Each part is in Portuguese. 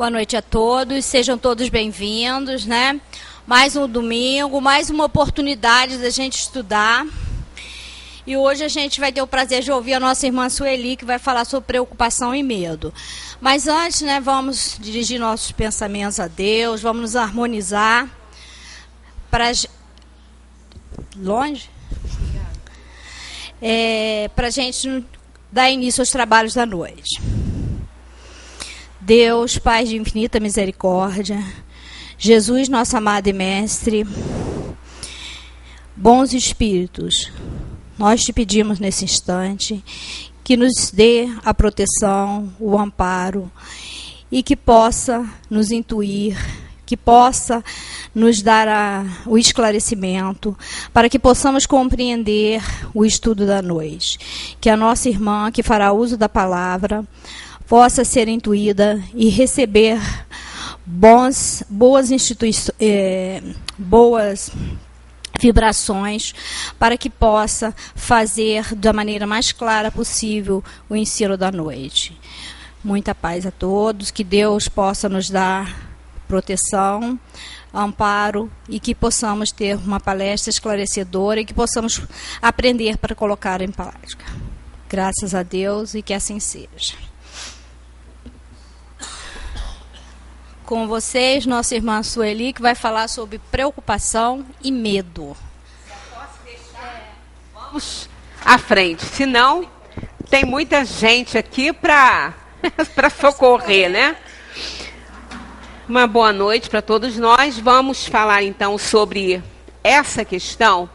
Boa noite a todos, sejam todos bem-vindos, né? Mais um domingo, mais uma oportunidade da gente estudar. E hoje a gente vai ter o prazer de ouvir a nossa irmã Sueli, que vai falar sobre preocupação e medo. Mas antes, né, vamos dirigir nossos pensamentos a Deus, vamos nos harmonizar para... Longe? Para a gente dar início aos trabalhos da noite. Deus, Pai de infinita misericórdia, Jesus, nosso amado e mestre, bons espíritos, nós te pedimos nesse instante que nos dê a proteção, o amparo e que possa nos intuir, que possa nos dar o esclarecimento para que possamos compreender o estudo da noite. Que a nossa irmã que fará uso da palavra possa ser intuída e receber boas vibrações para que possa fazer da maneira mais clara possível o ensino da noite. Muita paz a todos, que Deus possa nos dar proteção, amparo e que possamos ter uma palestra esclarecedora e que possamos aprender para colocar em prática. Graças a Deus e que assim seja. Com vocês, nossa irmã Sueli, que vai falar sobre preocupação e medo. Posso deixar? Vamos à frente, senão tem muita gente aqui para socorrer, né? Uma boa noite para todos nós. Vamos falar então sobre essa questão,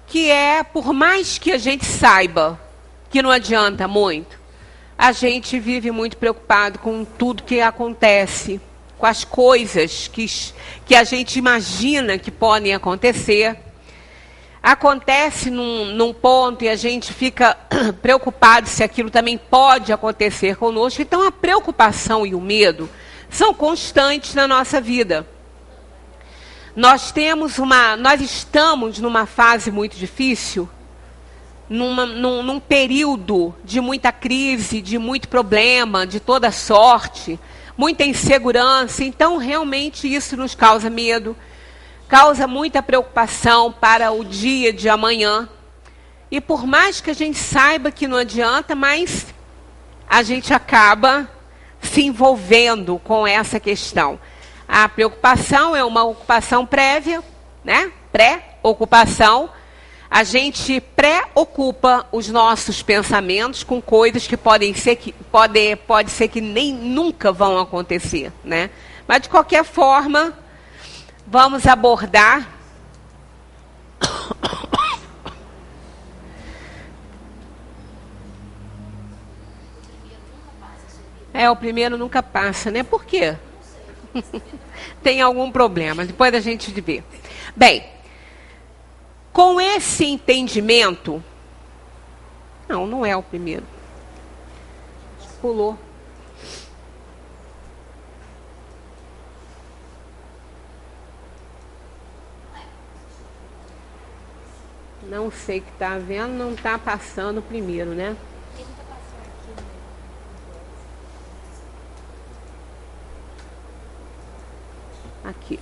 que é, por mais que a gente saiba que não adianta muito, a gente vive muito preocupado com tudo que acontece, com as coisas que a gente imagina que podem acontecer. Acontece num ponto e a gente fica preocupado se aquilo também pode acontecer conosco. Então a preocupação e o medo são constantes na nossa vida. Nós estamos numa fase muito difícil, num período de muita crise, de muito problema, de toda sorte, muita insegurança. Então, realmente, isso nos causa medo, causa muita preocupação para o dia de amanhã. E por mais que a gente saiba que não adianta, mas a gente acaba se envolvendo com essa questão. A preocupação é uma ocupação prévia, né? Pré-ocupação. A gente pré-ocupa os nossos pensamentos com coisas que pode ser que nem nunca vão acontecer, né? Mas de qualquer forma, vamos abordar o primeiro nunca passa, né? Por quê? Tem algum problema, depois a gente vê. Bem, com esse entendimento... Não é o primeiro. Pulou. Não sei o que está vendo, não está passando o primeiro, né? Aqui.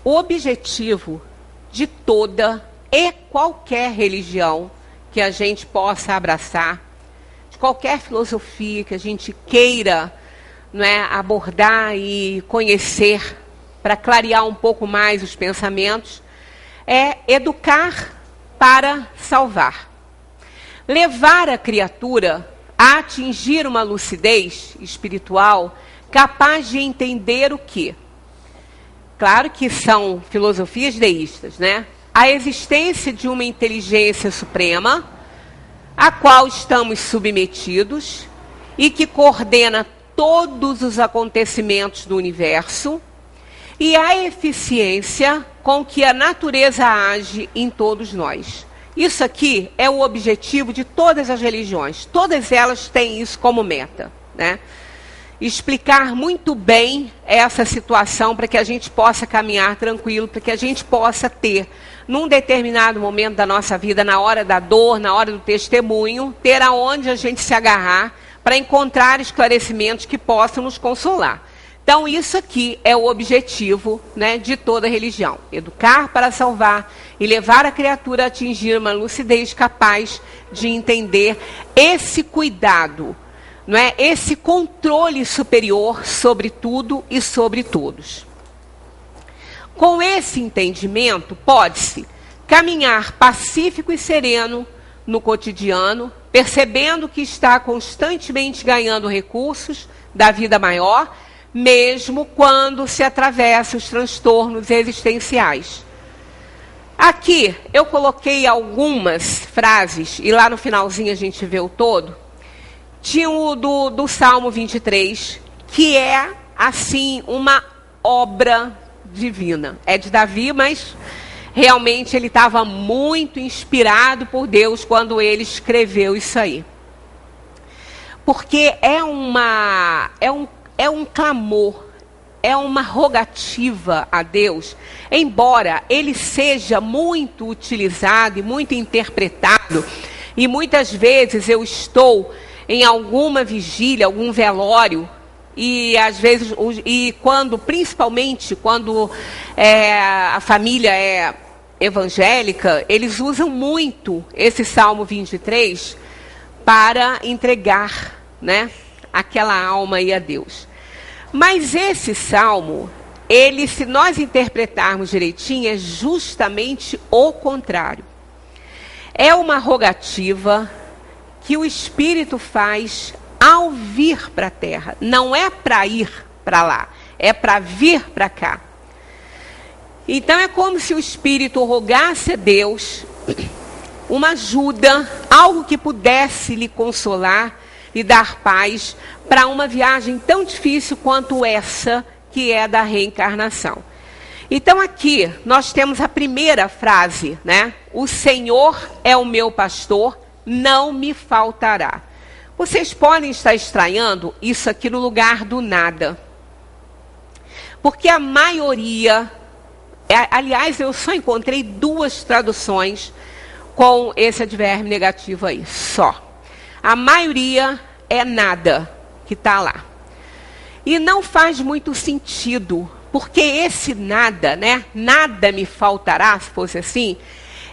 O objetivo de toda e qualquer religião que a gente possa abraçar, de qualquer filosofia que a gente queira, não é, abordar e conhecer para clarear um pouco mais os pensamentos, é educar para salvar. Levar a criatura a atingir uma lucidez espiritual capaz de entender o quê? Claro que são filosofias deístas, né? A existência de uma inteligência suprema, a qual estamos submetidos e que coordena todos os acontecimentos do universo, e a eficiência com que a natureza age em todos nós. Isso aqui é o objetivo de todas as religiões. Todas elas têm isso como meta, né? Explicar muito bem essa situação para que a gente possa caminhar tranquilo, para que a gente possa ter, num determinado momento da nossa vida, na hora da dor, na hora do testemunho, ter aonde a gente se agarrar para encontrar esclarecimentos que possam nos consolar. Então, isso aqui é o objetivo, né, de toda religião. Educar para salvar e levar a criatura a atingir uma lucidez capaz de entender esse cuidado, não é? Esse controle superior sobre tudo e sobre todos. Com esse entendimento, pode-se caminhar pacífico e sereno no cotidiano, percebendo que está constantemente ganhando recursos da vida maior, mesmo quando se atravessa os transtornos existenciais. Aqui eu coloquei algumas frases, e lá no finalzinho a gente vê o todo. Tinha o do Salmo 23, que é, assim, uma obra divina. É de Davi, mas realmente ele estava muito inspirado por Deus quando ele escreveu isso aí. Porque é um clamor, é uma rogativa a Deus, embora ele seja muito utilizado e muito interpretado, e muitas vezes eu estou em alguma vigília, algum velório, e às vezes, principalmente quando a família é evangélica, eles usam muito esse Salmo 23 para entregar, né, aquela alma aí a Deus. Mas esse salmo, ele, se nós interpretarmos direitinho, é justamente o contrário. É uma rogativa que o Espírito faz ao vir para a terra. Não é para ir para lá, é para vir para cá. Então é como se o Espírito rogasse a Deus uma ajuda, algo que pudesse lhe consolar, lhe dar paz para uma viagem tão difícil quanto essa, que é da reencarnação. Então aqui nós temos a primeira frase, né? O Senhor é o meu pastor, não me faltará. Vocês podem estar estranhando isso aqui no lugar do nada. Porque a maioria, aliás, eu só encontrei 2 traduções com esse advérbio negativo aí, só. A maioria é nada que está lá. E não faz muito sentido, porque esse nada, né? Nada me faltará, se fosse assim,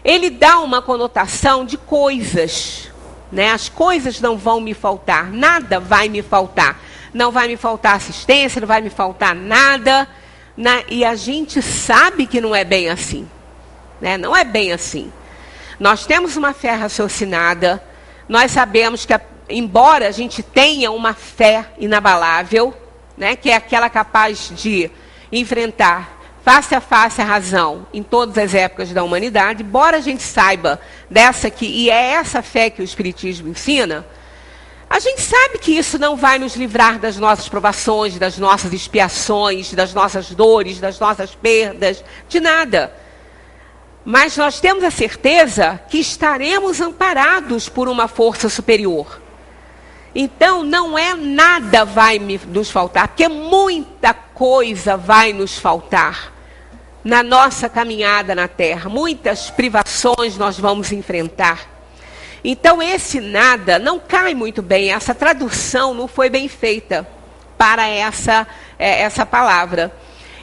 ele dá uma conotação de coisas, né? As coisas não vão me faltar, nada vai me faltar. Não vai me faltar assistência, não vai me faltar nada. E a gente sabe que não é bem assim, né? Não é bem assim. Nós temos uma fé raciocinada. Nós sabemos que, embora a gente tenha uma fé inabalável, né, que é aquela capaz de enfrentar face a face a razão em todas as épocas da humanidade, embora a gente saiba dessa aqui, e é essa fé que o Espiritismo ensina, a gente sabe que isso não vai nos livrar das nossas provações, das nossas expiações, das nossas dores, das nossas perdas, de nada. Mas nós temos a certeza que estaremos amparados por uma força superior. Então, não é nada vai nos faltar, porque muita coisa vai nos faltar na nossa caminhada na Terra. Muitas privações nós vamos enfrentar. Então, esse nada não cai muito bem. Essa tradução não foi bem feita para essa palavra.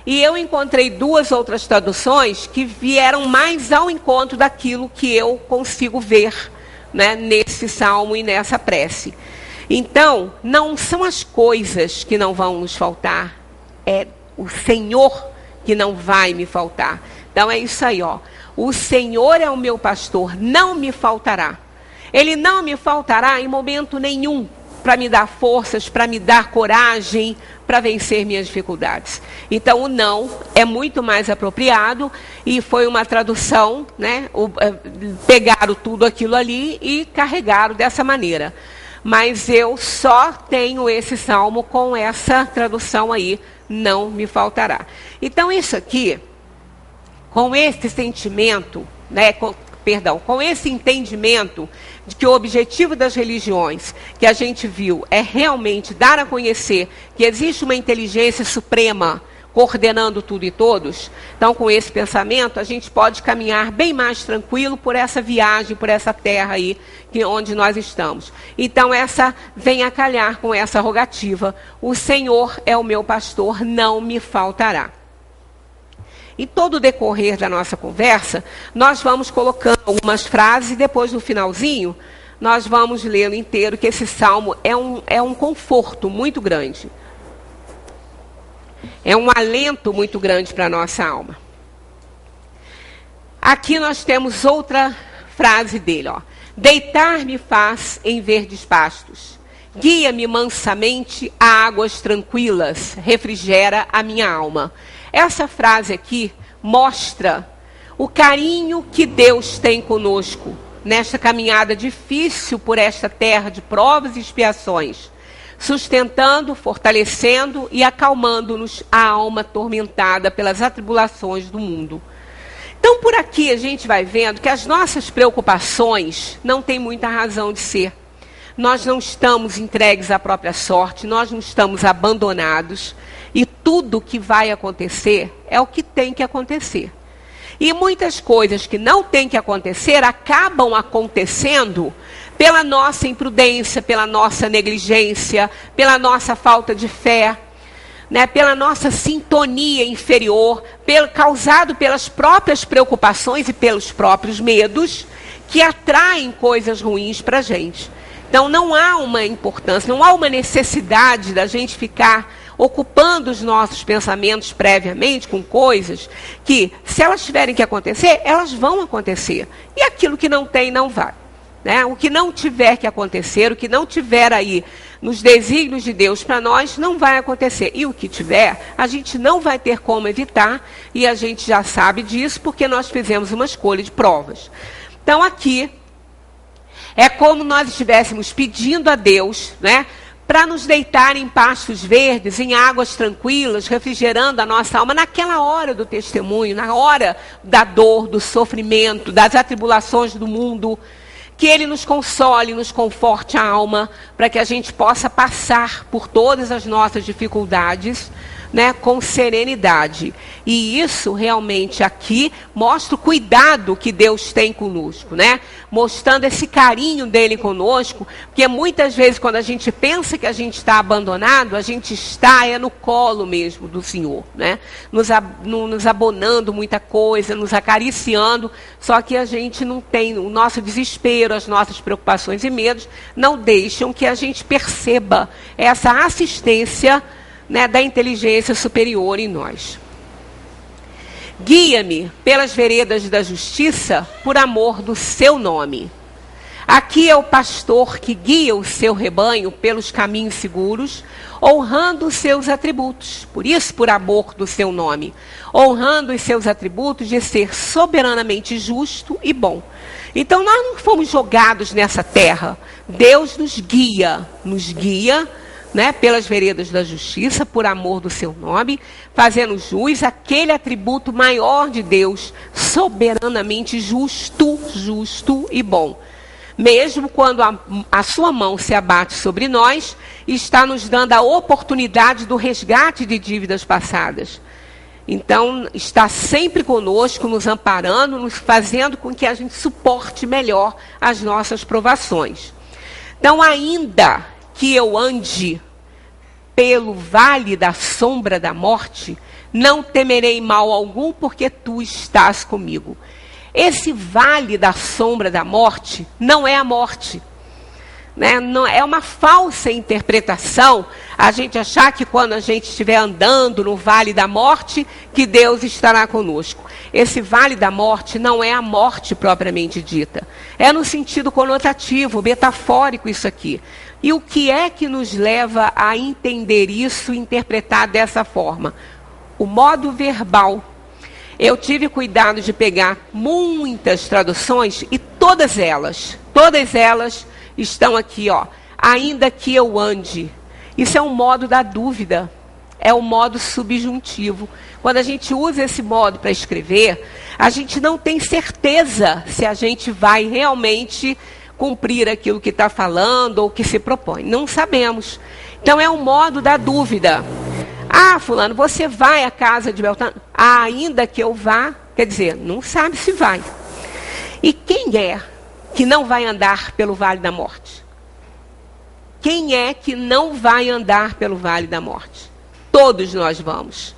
E eu encontrei 2 outras traduções que vieram mais ao encontro daquilo que eu consigo ver, né, nesse salmo e nessa prece. Então, não são as coisas que não vão nos faltar, é o Senhor que não vai me faltar. Então é isso aí, ó. O Senhor é o meu pastor, não me faltará. Ele não me faltará em momento nenhum para me dar forças, para me dar coragem, para vencer minhas dificuldades. Então, o não é muito mais apropriado e foi uma tradução, né? Pegaram tudo aquilo ali e carregaram dessa maneira. Mas eu só tenho esse salmo com essa tradução aí, não me faltará. Então, isso aqui, com esse sentimento, né? Com esse entendimento de que o objetivo das religiões que a gente viu é realmente dar a conhecer que existe uma inteligência suprema coordenando tudo e todos. Então, com esse pensamento, a gente pode caminhar bem mais tranquilo por essa viagem, por essa terra aí, onde nós estamos. Então, essa vem a calhar com essa rogativa: o Senhor é o meu pastor, não me faltará. Em todo o decorrer da nossa conversa, nós vamos colocando algumas frases e depois, no finalzinho, nós vamos lê-lo inteiro, que esse salmo é um conforto muito grande. É um alento muito grande para a nossa alma. Aqui nós temos outra frase dele, ó. Deitar-me faz em verdes pastos. Guia-me mansamente a águas tranquilas, refrigera a minha alma. Essa frase aqui mostra o carinho que Deus tem conosco nesta caminhada difícil por esta terra de provas e expiações, sustentando, fortalecendo e acalmando-nos a alma atormentada pelas atribulações do mundo. Então, por aqui a gente vai vendo que as nossas preocupações não têm muita razão de ser. Nós não estamos entregues à própria sorte, nós não estamos abandonados, e tudo que vai acontecer é o que tem que acontecer. E muitas coisas que não têm que acontecer acabam acontecendo pela nossa imprudência, pela nossa negligência, pela nossa falta de fé, né, pela nossa sintonia inferior, causado pelas próprias preocupações e pelos próprios medos, que atraem coisas ruins para a gente. Então não há uma importância, não há uma necessidade da gente ficar ocupando os nossos pensamentos previamente com coisas que, se elas tiverem que acontecer, elas vão acontecer. E aquilo que não tem, não vai. Né? O que não tiver que acontecer, o que não tiver aí nos desígnios de Deus para nós, não vai acontecer. E o que tiver, a gente não vai ter como evitar, e a gente já sabe disso, porque nós fizemos uma escolha de provas. Então aqui, é como nós estivéssemos pedindo a Deus, né, para nos deitar em pastos verdes, em águas tranquilas, refrigerando a nossa alma, naquela hora do testemunho, na hora da dor, do sofrimento, das atribulações do mundo, que Ele nos console, nos conforte a alma, para que a gente possa passar por todas as nossas dificuldades, né, com serenidade. E isso realmente aqui mostra o cuidado que Deus tem conosco, né? Mostrando esse carinho dele conosco, porque muitas vezes quando a gente pensa que a gente está abandonado, a gente está no colo mesmo do Senhor, né? Nos abonando muita coisa, nos acariciando, só que a gente não tem, o nosso desespero, as nossas preocupações e medos não deixam que a gente perceba essa assistência, né, da inteligência superior em nós. Guia-me pelas veredas da justiça por amor do seu nome. Aqui é o pastor que guia o seu rebanho pelos caminhos seguros, honrando os seus atributos. Por isso, por amor do seu nome. Honrando os seus atributos de ser soberanamente justo e bom. Então, nós não fomos jogados nessa terra. Deus nos guia, né, pelas veredas da justiça, por amor do seu nome, fazendo jus aquele atributo maior de Deus, soberanamente justo e bom. Mesmo quando a sua mão se abate sobre nós, está nos dando a oportunidade do resgate de dívidas passadas. Então, está sempre conosco, nos amparando, nos fazendo com que a gente suporte melhor as nossas provações. Então, ainda que eu ande pelo vale da sombra da morte, não temerei mal algum, porque tu estás comigo. Esse vale da sombra da morte não é a morte. Né? Não, é uma falsa interpretação a gente achar que quando a gente estiver andando no vale da morte, que Deus estará conosco. Esse vale da morte não é a morte propriamente dita. É no sentido conotativo, metafórico isso aqui. E o que é que nos leva a entender isso, interpretar dessa forma? O modo verbal. Eu tive cuidado de pegar muitas traduções e todas elas estão aqui, ó. Ainda que eu ande. Isso é um modo da dúvida. É um modo subjuntivo. Quando a gente usa esse modo para escrever, a gente não tem certeza se a gente vai realmente cumprir aquilo que está falando ou que se propõe. Não sabemos. Então é um modo da dúvida. Ah, fulano, você vai à casa de Beltrano? Ah, ainda que eu vá, quer dizer, não sabe se vai. E quem é que não vai andar pelo vale da morte? Quem é que não vai andar pelo vale da morte? Todos nós vamos.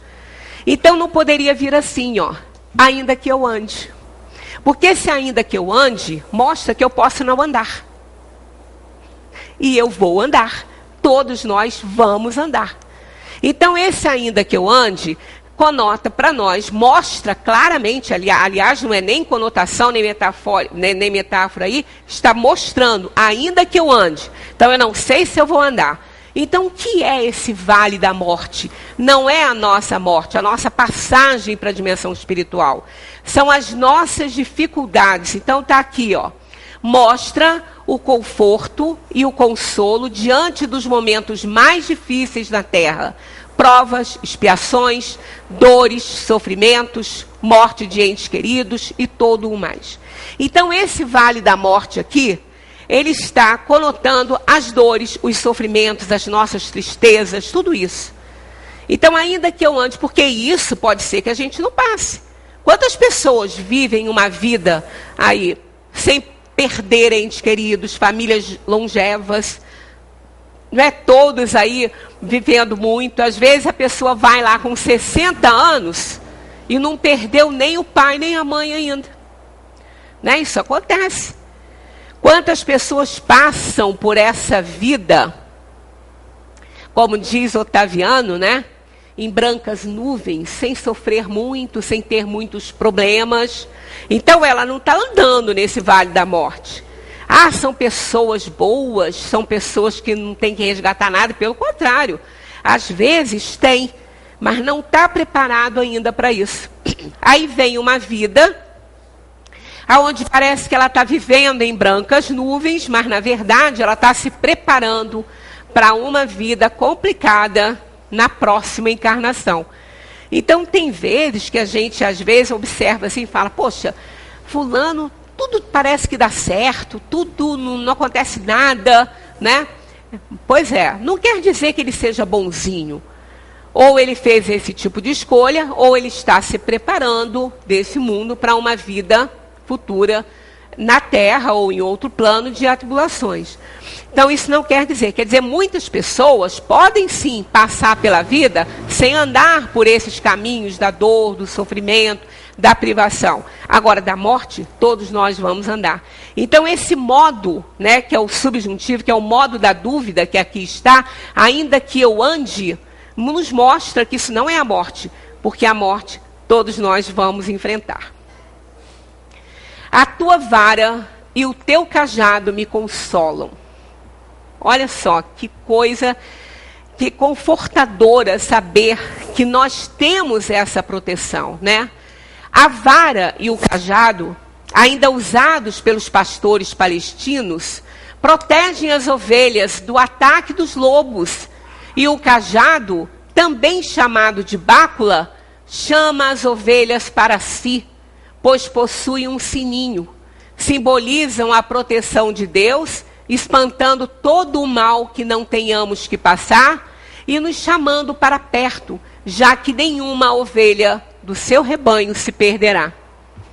Então não poderia vir assim, ó, ainda que eu ande. Porque se ainda que eu ande, mostra que eu posso não andar. E eu vou andar. Todos nós vamos andar. Então esse ainda que eu ande, conota para nós, mostra claramente, aliás, não é nem conotação, nem metáfora aí, está mostrando, ainda que eu ande. Então eu não sei se eu vou andar. Então o que é esse vale da morte? Não é a nossa morte, a nossa passagem para a dimensão espiritual. São as nossas dificuldades. Então está aqui, ó. Mostra o conforto e o consolo diante dos momentos mais difíceis na Terra. Provas, expiações, dores, sofrimentos, morte de entes queridos e todo o mais. Então esse vale da morte aqui, ele está conotando as dores, os sofrimentos, as nossas tristezas, tudo isso. Então ainda que eu ande, porque isso pode ser que a gente não passe. Quantas pessoas vivem uma vida aí sem perder entes queridos, famílias longevas, não é, todos aí vivendo muito. Às vezes a pessoa vai lá com 60 anos e não perdeu nem o pai nem a mãe ainda. Né? Isso acontece. Quantas pessoas passam por essa vida, como diz Otaviano, né? Em brancas nuvens, sem sofrer muito, sem ter muitos problemas. Então ela não está andando nesse vale da morte. Ah, são pessoas boas, são pessoas que não tem que resgatar nada, pelo contrário. Às vezes tem, mas não está preparado ainda para isso. Aí vem uma vida onde parece que ela está vivendo em brancas nuvens, mas na verdade ela está se preparando para uma vida complicada na próxima encarnação. Então tem vezes que a gente às vezes observa assim e fala, poxa, fulano, tudo parece que dá certo, tudo não acontece nada, né? Pois é, não quer dizer que ele seja bonzinho. Ou ele fez esse tipo de escolha, ou ele está se preparando desse mundo para uma vida futura na Terra ou em outro plano de atribulações. Então isso não quer dizer muitas pessoas podem sim passar pela vida sem andar por esses caminhos da dor, do sofrimento, da privação. Agora, da morte, todos nós vamos andar. Então esse modo, né, que é o subjuntivo, que é o modo da dúvida que aqui está, ainda que eu ande, nos mostra que isso não é a morte, porque a morte todos nós vamos enfrentar. A tua vara e o teu cajado me consolam. Olha só, que coisa, que confortadora saber que nós temos essa proteção, né? A vara e o cajado, ainda usados pelos pastores palestinos, protegem as ovelhas do ataque dos lobos. E o cajado, também chamado de bácula, chama as ovelhas para si, pois possui um sininho. Simbolizam a proteção de Deus, espantando todo o mal que não tenhamos que passar e nos chamando para perto, já que nenhuma ovelha do seu rebanho se perderá.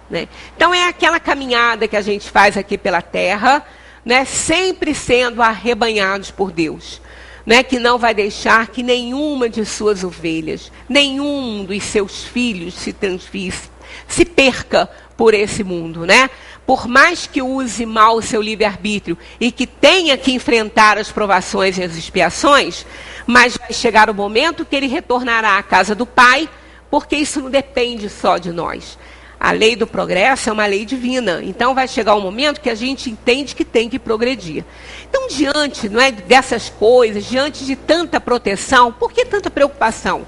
Né? Então é aquela caminhada que a gente faz aqui pela terra, né? Sempre sendo arrebanhados por Deus. Né? Que não vai deixar que nenhuma de suas ovelhas, nenhum dos seus filhos se perca por esse mundo, né? Por mais que use mal o seu livre-arbítrio e que tenha que enfrentar as provações e as expiações, mas vai chegar o momento que ele retornará à casa do Pai, porque isso não depende só de nós. A lei do progresso é uma lei divina, então vai chegar um momento que a gente entende que tem que progredir. Então, diante, não é, dessas coisas, diante de tanta proteção, por que tanta preocupação?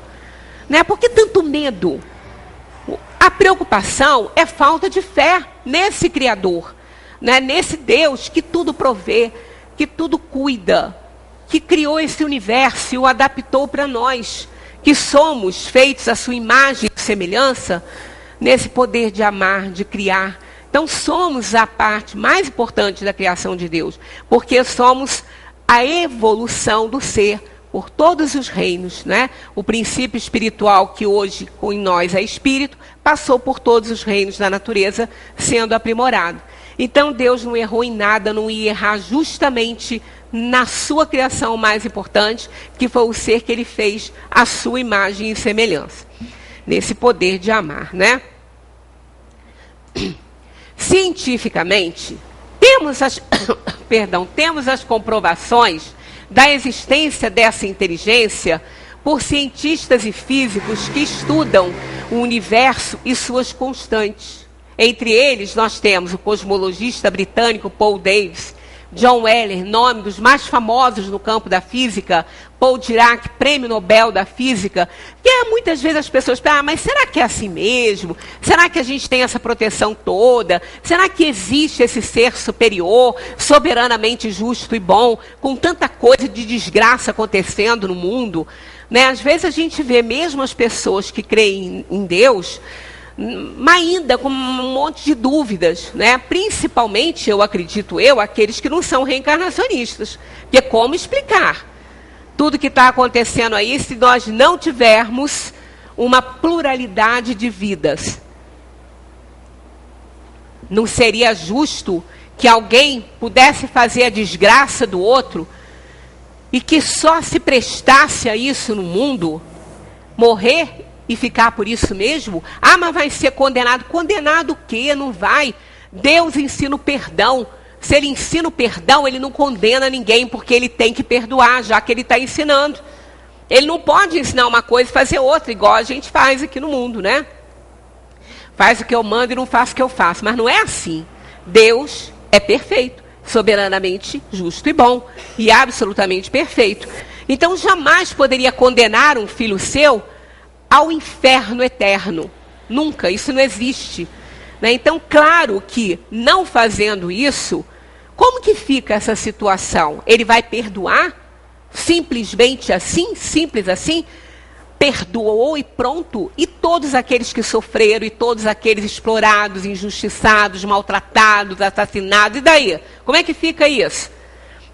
Né? Por que tanto medo? A preocupação é falta de fé nesse Criador, né? Nesse Deus que tudo provê, que tudo cuida, que criou esse universo e o adaptou para nós, que somos feitos à sua imagem e semelhança, nesse poder de amar, de criar. Então somos a parte mais importante da criação de Deus, porque somos a evolução do ser, por todos os reinos, né? O princípio espiritual que hoje em nós é espírito, passou por todos os reinos da natureza, sendo aprimorado. Então Deus não errou em nada, não ia errar justamente na sua criação mais importante, que foi o ser que ele fez à sua imagem e semelhança. Nesse poder de amar, né? Cientificamente, temos as comprovações da existência dessa inteligência por cientistas e físicos que estudam o universo e suas constantes. Entre eles, nós temos o cosmologista britânico Paul Davies, John Wheeler, nome dos mais famosos no campo da física, Paul Dirac, prêmio Nobel da Física, que muitas vezes as pessoas pensam, mas será que é assim mesmo? Será que a gente tem essa proteção toda? Será que existe esse ser superior, soberanamente justo e bom, com tanta coisa de desgraça acontecendo no mundo? Né? Às vezes a gente vê mesmo as pessoas que creem em Deus, mas ainda com um monte de dúvidas, né? Principalmente, acredito, aqueles que não são reencarnacionistas. Porque como explicar tudo que está acontecendo aí se nós não tivermos uma pluralidade de vidas? Não seria justo que alguém pudesse fazer a desgraça do outro e que só se prestasse a isso no mundo, morrer e ficar por isso mesmo? Ah, mas vai ser condenado. Condenado o quê? Não vai. Deus ensina o perdão. Se ele ensina o perdão, ele não condena ninguém, porque ele tem que perdoar, já que ele está ensinando. Ele não pode ensinar uma coisa e fazer outra, igual a gente faz aqui no mundo, né? Faz o que eu mando e não faço o que eu faço. Mas não é assim. Deus é perfeito, soberanamente justo e bom, e absolutamente perfeito. Então, jamais poderia condenar um filho seu ao inferno eterno. Nunca, isso não existe. Né? Então, claro que, não fazendo isso, como que fica essa situação? Ele vai perdoar? Simplesmente assim? Simples assim? Perdoou e pronto? E todos aqueles que sofreram, e todos aqueles explorados, injustiçados, maltratados, assassinados, e daí? Como é que fica isso?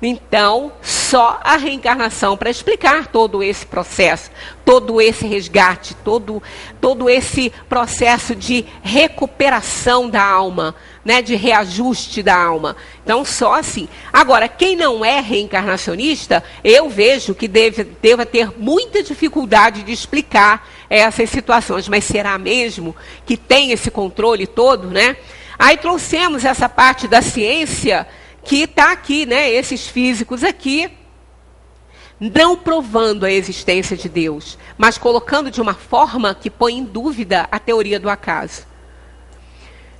Então, só a reencarnação para explicar todo esse processo, todo esse resgate, todo esse processo de recuperação da alma, né, de reajuste da alma. Então, só assim. Agora, quem não é reencarnacionista, eu vejo que deva ter muita dificuldade de explicar essas situações. Mas será mesmo que tem esse controle todo, né? Aí trouxemos essa parte da ciência que está aqui, né? Esses físicos aqui, não provando a existência de Deus, mas colocando de uma forma que põe em dúvida a teoria do acaso.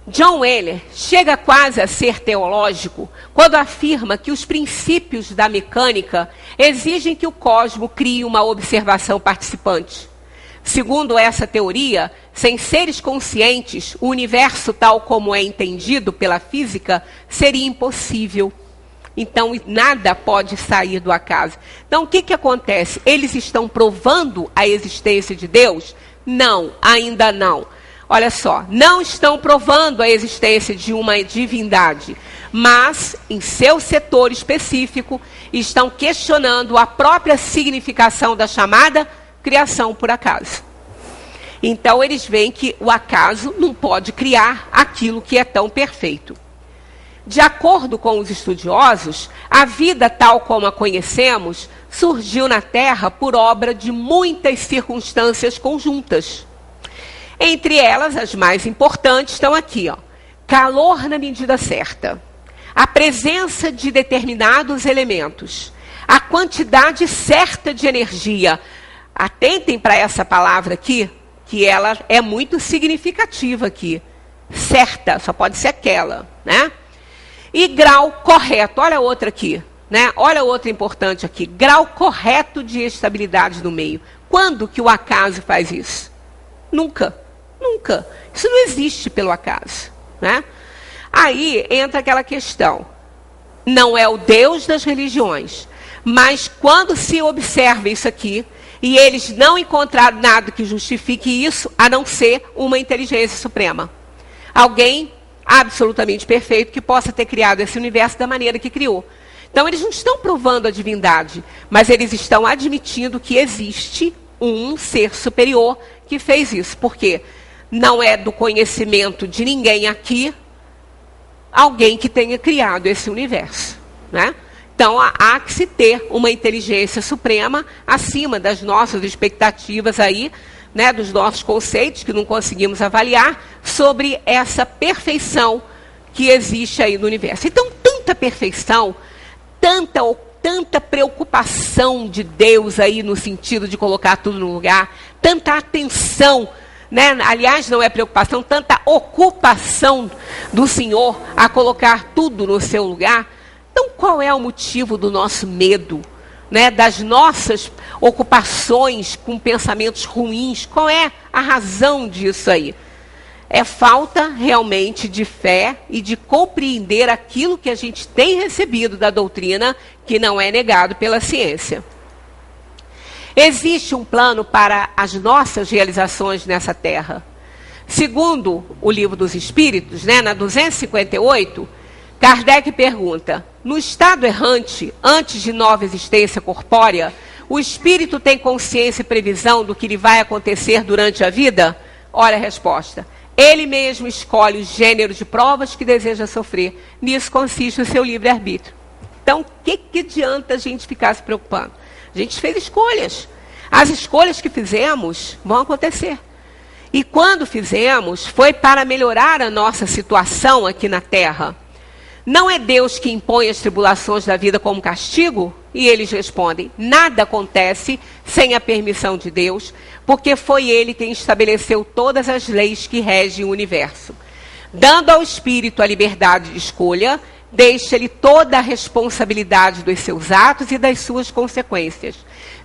John Wheeler chega quase a ser teológico quando afirma que os princípios da mecânica exigem que o cosmos crie uma observação participante. Segundo essa teoria, sem seres conscientes, o universo tal como é entendido pela física seria impossível. Então, nada pode sair do acaso. Então, o que acontece? Eles estão provando a existência de Deus? Não, ainda não. Olha só, não estão provando a existência de uma divindade, mas, em seu setor específico, estão questionando a própria significação da chamada criação por acaso. Então, eles veem que o acaso não pode criar aquilo que é tão perfeito. De acordo com os estudiosos, a vida tal como a conhecemos surgiu na Terra por obra de muitas circunstâncias conjuntas. Entre elas, as mais importantes estão aqui, ó. Calor na medida certa, a presença de determinados elementos, a quantidade certa de energia. Atentem para essa palavra aqui, que ela é muito significativa aqui. Certa, só pode ser aquela, né? E grau correto, olha outra aqui, né? Olha outra importante aqui, grau correto de estabilidade no meio. Quando que o acaso faz isso? Nunca, nunca. Isso não existe pelo acaso, né? Aí entra aquela questão, não é o Deus das religiões, mas quando se observa isso aqui, e eles não encontraram nada que justifique isso, a não ser uma inteligência suprema. Alguém absolutamente perfeito que possa ter criado esse universo da maneira que criou. Então, eles não estão provando a divindade, mas eles estão admitindo que existe um ser superior que fez isso. Por quê? Não é do conhecimento de ninguém aqui alguém que tenha criado esse universo, né? Então, há que se ter uma inteligência suprema acima das nossas expectativas aí, né, dos nossos conceitos, que não conseguimos avaliar, sobre essa perfeição que existe aí no universo. Então, tanta perfeição, tanta preocupação de Deus aí no sentido de colocar tudo no lugar, tanta atenção, né? Aliás, não é preocupação, tanta ocupação do Senhor a colocar tudo no seu lugar. Então, qual é o motivo do nosso medo, né? Das nossas ocupações com pensamentos ruins? Qual é a razão disso aí? É falta realmente de fé e de compreender aquilo que a gente tem recebido da doutrina, que não é negado pela ciência. Existe um plano para as nossas realizações nessa terra. Segundo o Livro dos Espíritos, né, na 258, Kardec pergunta: no estado errante, antes de nova existência corpórea, o espírito tem consciência e previsão do que lhe vai acontecer durante a vida? Olha a resposta. Ele mesmo escolhe o gênero de provas que deseja sofrer. Nisso consiste o seu livre-arbítrio. Então, o que adianta a gente ficar se preocupando? A gente fez escolhas. As escolhas que fizemos vão acontecer. E quando fizemos, foi para melhorar a nossa situação aqui na Terra. Não é Deus que impõe as tribulações da vida como castigo? E eles respondem: nada acontece sem a permissão de Deus, porque foi Ele quem estabeleceu todas as leis que regem o universo. Dando ao Espírito a liberdade de escolha, deixa-lhe toda a responsabilidade dos seus atos e das suas consequências.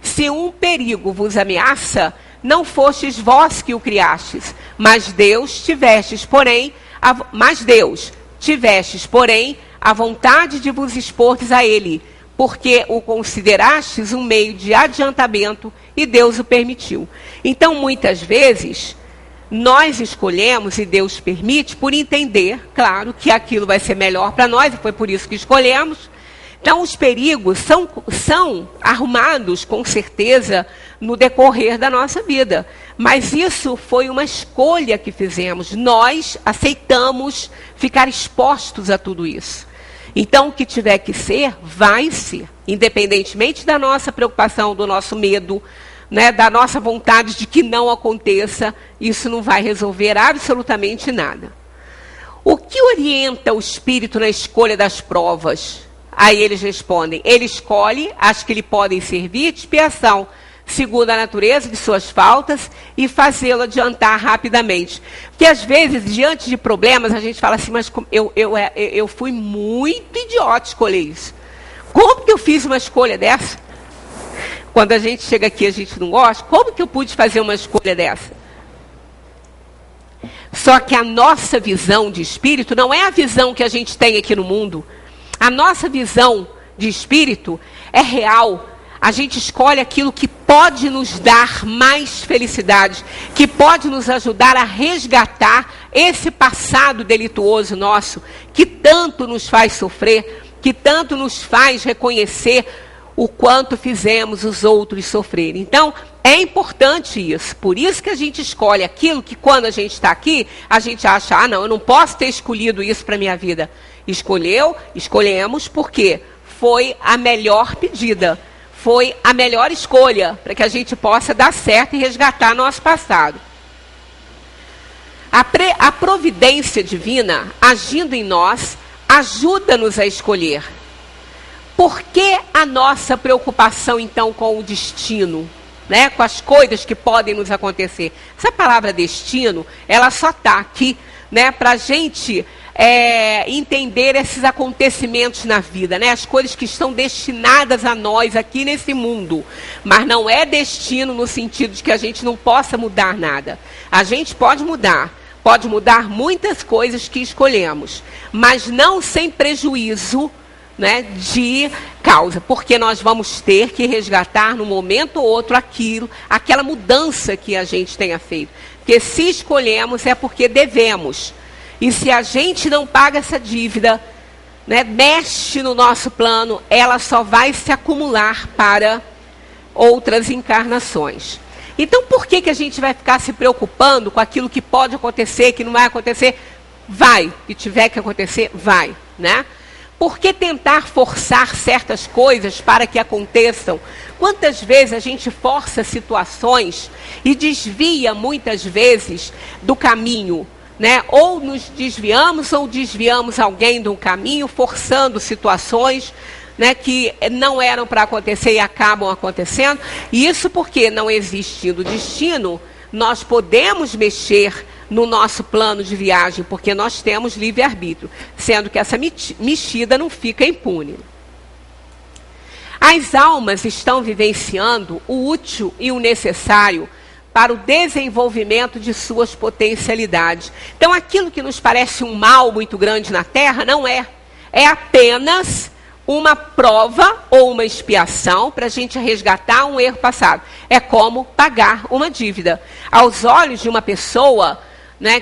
Se um perigo vos ameaça, não fostes vós que o criastes, mas Deus tivestes, porém, a vontade de vos exportes a ele, porque o considerastes um meio de adiantamento e Deus o permitiu. Então, muitas vezes, nós escolhemos e Deus permite por entender, claro, que aquilo vai ser melhor para nós, e foi por isso que escolhemos. Então, os perigos são arrumados, com certeza, no decorrer da nossa vida. Mas isso foi uma escolha que fizemos. Nós aceitamos ficar expostos a tudo isso. Então, o que tiver que ser, vai ser. Independentemente da nossa preocupação, do nosso medo, né, da nossa vontade de que não aconteça, isso não vai resolver absolutamente nada. O que orienta o espírito na escolha das provas? Aí eles respondem: ele escolhe as que lhe podem servir de expiação, segundo a natureza de suas faltas, e fazê-lo adiantar rapidamente. Porque às vezes, diante de problemas, a gente fala assim: mas eu fui muito idiota escolher isso. Como que eu fiz uma escolha dessa? Quando a gente chega aqui, a gente não gosta. Como que eu pude fazer uma escolha dessa? Só que a nossa visão de espírito não é a visão que a gente tem aqui no mundo. A nossa visão de espírito é real. A gente escolhe aquilo que pode nos dar mais felicidade, que pode nos ajudar a resgatar esse passado delituoso nosso, que tanto nos faz sofrer, que tanto nos faz reconhecer o quanto fizemos os outros sofrerem. Então, é importante isso. Por isso que a gente escolhe aquilo que, quando a gente está aqui, a gente acha: não, eu não posso ter escolhido isso para a minha vida. Escolhemos porque foi a melhor pedida. Foi a melhor escolha para que a gente possa dar certo e resgatar nosso passado. A providência divina, agindo em nós, ajuda-nos a escolher. Por que a nossa preocupação, então, com o destino? Né? Com as coisas que podem nos acontecer? Essa palavra destino, ela só está aqui, né, para a gente entender esses acontecimentos na vida, né? As coisas que estão destinadas a nós aqui nesse mundo. Mas não é destino no sentido de que a gente não possa mudar nada. A gente pode mudar muitas coisas que escolhemos, mas não sem prejuízo, né, de causa, porque nós vamos ter que resgatar num momento ou outro aquela mudança que a gente tenha feito. Porque se escolhemos é porque devemos. E se a gente não paga essa dívida, né, mexe no nosso plano, ela só vai se acumular para outras encarnações. Então, por que a gente vai ficar se preocupando com aquilo que pode acontecer, que não vai acontecer? Vai, que tiver que acontecer, vai, né? Por que tentar forçar certas coisas para que aconteçam? Quantas vezes a gente força situações e desvia muitas vezes do caminho, né? Ou nos desviamos ou desviamos alguém do caminho, forçando situações, né, que não eram para acontecer e acabam acontecendo. E isso porque, não existindo destino, nós podemos mexer no nosso plano de viagem, porque nós temos livre-arbítrio, sendo que essa mexida não fica impune. As almas estão vivenciando o útil e o necessário para o desenvolvimento de suas potencialidades. Então, aquilo que nos parece um mal muito grande na Terra, não é. É apenas uma prova ou uma expiação para a gente resgatar um erro passado. É como pagar uma dívida. Aos olhos de uma pessoa, né,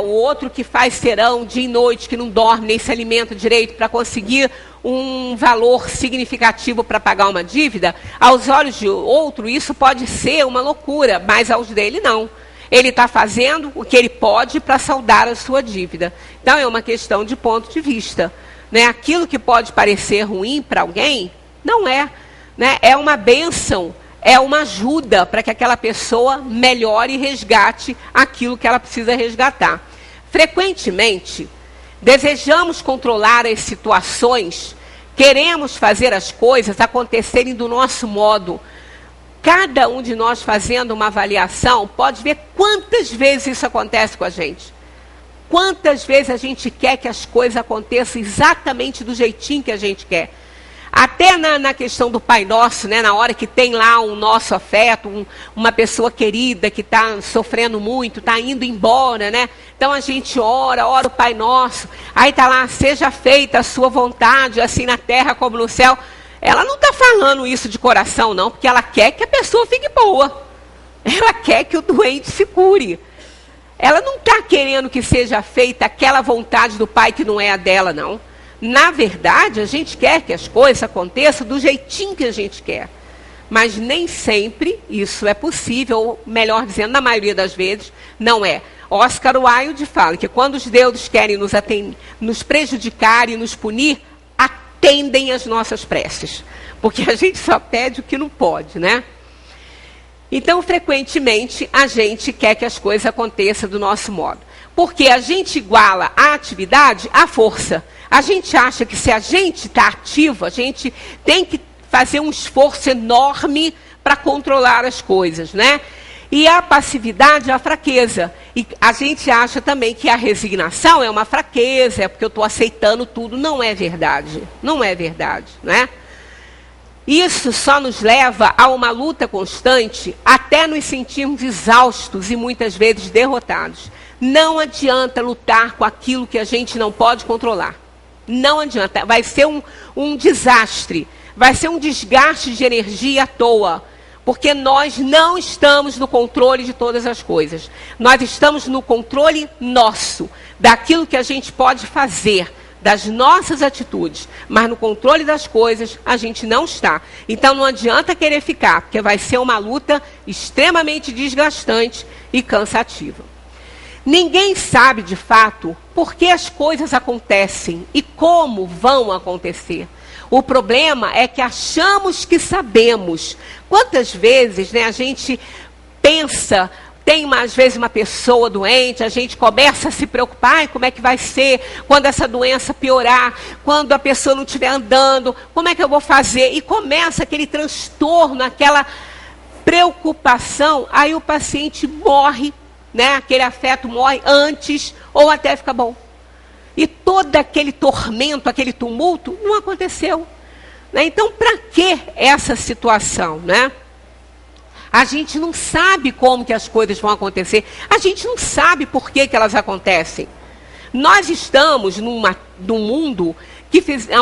o outro que faz serão dia e noite, que não dorme nem se alimenta direito para conseguir um valor significativo para pagar uma dívida, aos olhos de outro isso pode ser uma loucura, mas aos dele não. Ele está fazendo o que ele pode para saldar a sua dívida. Então é uma questão de ponto de vista. Né? Aquilo que pode parecer ruim para alguém, não é. Né? É uma bênção, é uma ajuda para que aquela pessoa melhore e resgate aquilo que ela precisa resgatar. Frequentemente, desejamos controlar as situações, queremos fazer as coisas acontecerem do nosso modo. Cada um de nós fazendo uma avaliação pode ver quantas vezes isso acontece com a gente. Quantas vezes a gente quer que as coisas aconteçam exatamente do jeitinho que a gente quer. Até na questão do Pai Nosso, né, na hora que tem lá um nosso afeto, uma pessoa querida que está sofrendo muito, está indo embora, né? Então a gente ora o Pai Nosso, aí está lá, seja feita a sua vontade, assim na terra como no céu. Ela não está falando isso de coração, não, porque ela quer que a pessoa fique boa. Ela quer que o doente se cure. Ela não está querendo que seja feita aquela vontade do Pai que não é a dela, não. Na verdade, a gente quer que as coisas aconteçam do jeitinho que a gente quer. Mas nem sempre isso é possível, ou melhor dizendo, na maioria das vezes, não é. Oscar Wilde fala que quando os deuses querem nos prejudicar e nos punir, atendem as nossas preces. Porque a gente só pede o que não pode, né? Então, frequentemente, a gente quer que as coisas aconteçam do nosso modo. Porque a gente iguala a atividade à força. A gente acha que se a gente está ativo, a gente tem que fazer um esforço enorme para controlar as coisas, né? E a passividade é a fraqueza. E a gente acha também que a resignação é uma fraqueza, é porque eu estou aceitando tudo. Não é verdade. Não é verdade, né? Isso só nos leva a uma luta constante, até nos sentirmos exaustos e muitas vezes derrotados. Não adianta lutar com aquilo que a gente não pode controlar. Não adianta. Vai ser um desastre. Vai ser um desgaste de energia à toa. Porque nós não estamos no controle de todas as coisas. Nós estamos no controle nosso, daquilo que a gente pode fazer, das nossas atitudes, mas no controle das coisas a gente não está. Então não adianta querer ficar, porque vai ser uma luta extremamente desgastante e cansativa. Ninguém sabe de fato por que as coisas acontecem e como vão acontecer. O problema é que achamos que sabemos. Quantas vezes, né, a gente pensa, tem às vezes uma pessoa doente, a gente começa a se preocupar, como é que vai ser quando essa doença piorar, quando a pessoa não estiver andando, como é que eu vou fazer? E começa aquele transtorno, aquela preocupação, aí o paciente morre, né? Aquele afeto morre antes ou até fica bom. E todo aquele tormento, aquele tumulto, não aconteceu. Né? Então, para que essa situação, né? A gente não sabe como que as coisas vão acontecer. A gente não sabe por que elas acontecem. Nós estamos num mundo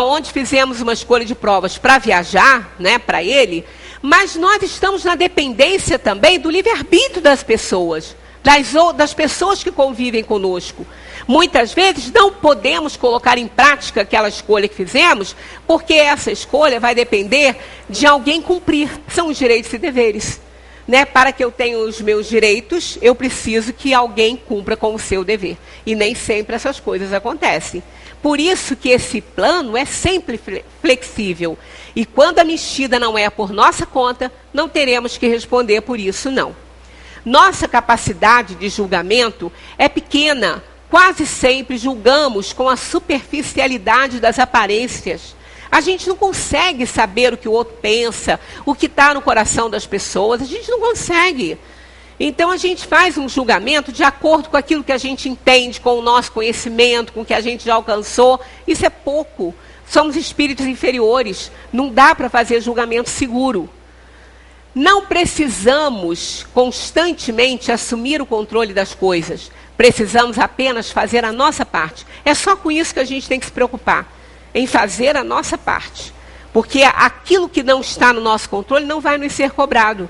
onde fizemos uma escolha de provas para viajar, né, para ele, mas nós estamos na dependência também do livre-arbítrio das pessoas, das pessoas que convivem conosco. Muitas vezes não podemos colocar em prática aquela escolha que fizemos, porque essa escolha vai depender de alguém cumprir. São os direitos e deveres. Né? Para que eu tenha os meus direitos, eu preciso que alguém cumpra com o seu dever. E nem sempre essas coisas acontecem. Por isso que esse plano é sempre flexível. E quando a mexida não é por nossa conta, não teremos que responder por isso, não. Nossa capacidade de julgamento é pequena. Quase sempre julgamos com a superficialidade das aparências. A gente não consegue saber o que o outro pensa, o que está no coração das pessoas. A gente não consegue. Então, a gente faz um julgamento de acordo com aquilo que a gente entende, com o nosso conhecimento, com o que a gente já alcançou. Isso é pouco. Somos espíritos inferiores. Não dá para fazer julgamento seguro. Não precisamos constantemente assumir o controle das coisas. Precisamos apenas fazer a nossa parte. É só com isso que a gente tem que se preocupar. Em fazer a nossa parte. Porque aquilo que não está no nosso controle não vai nos ser cobrado.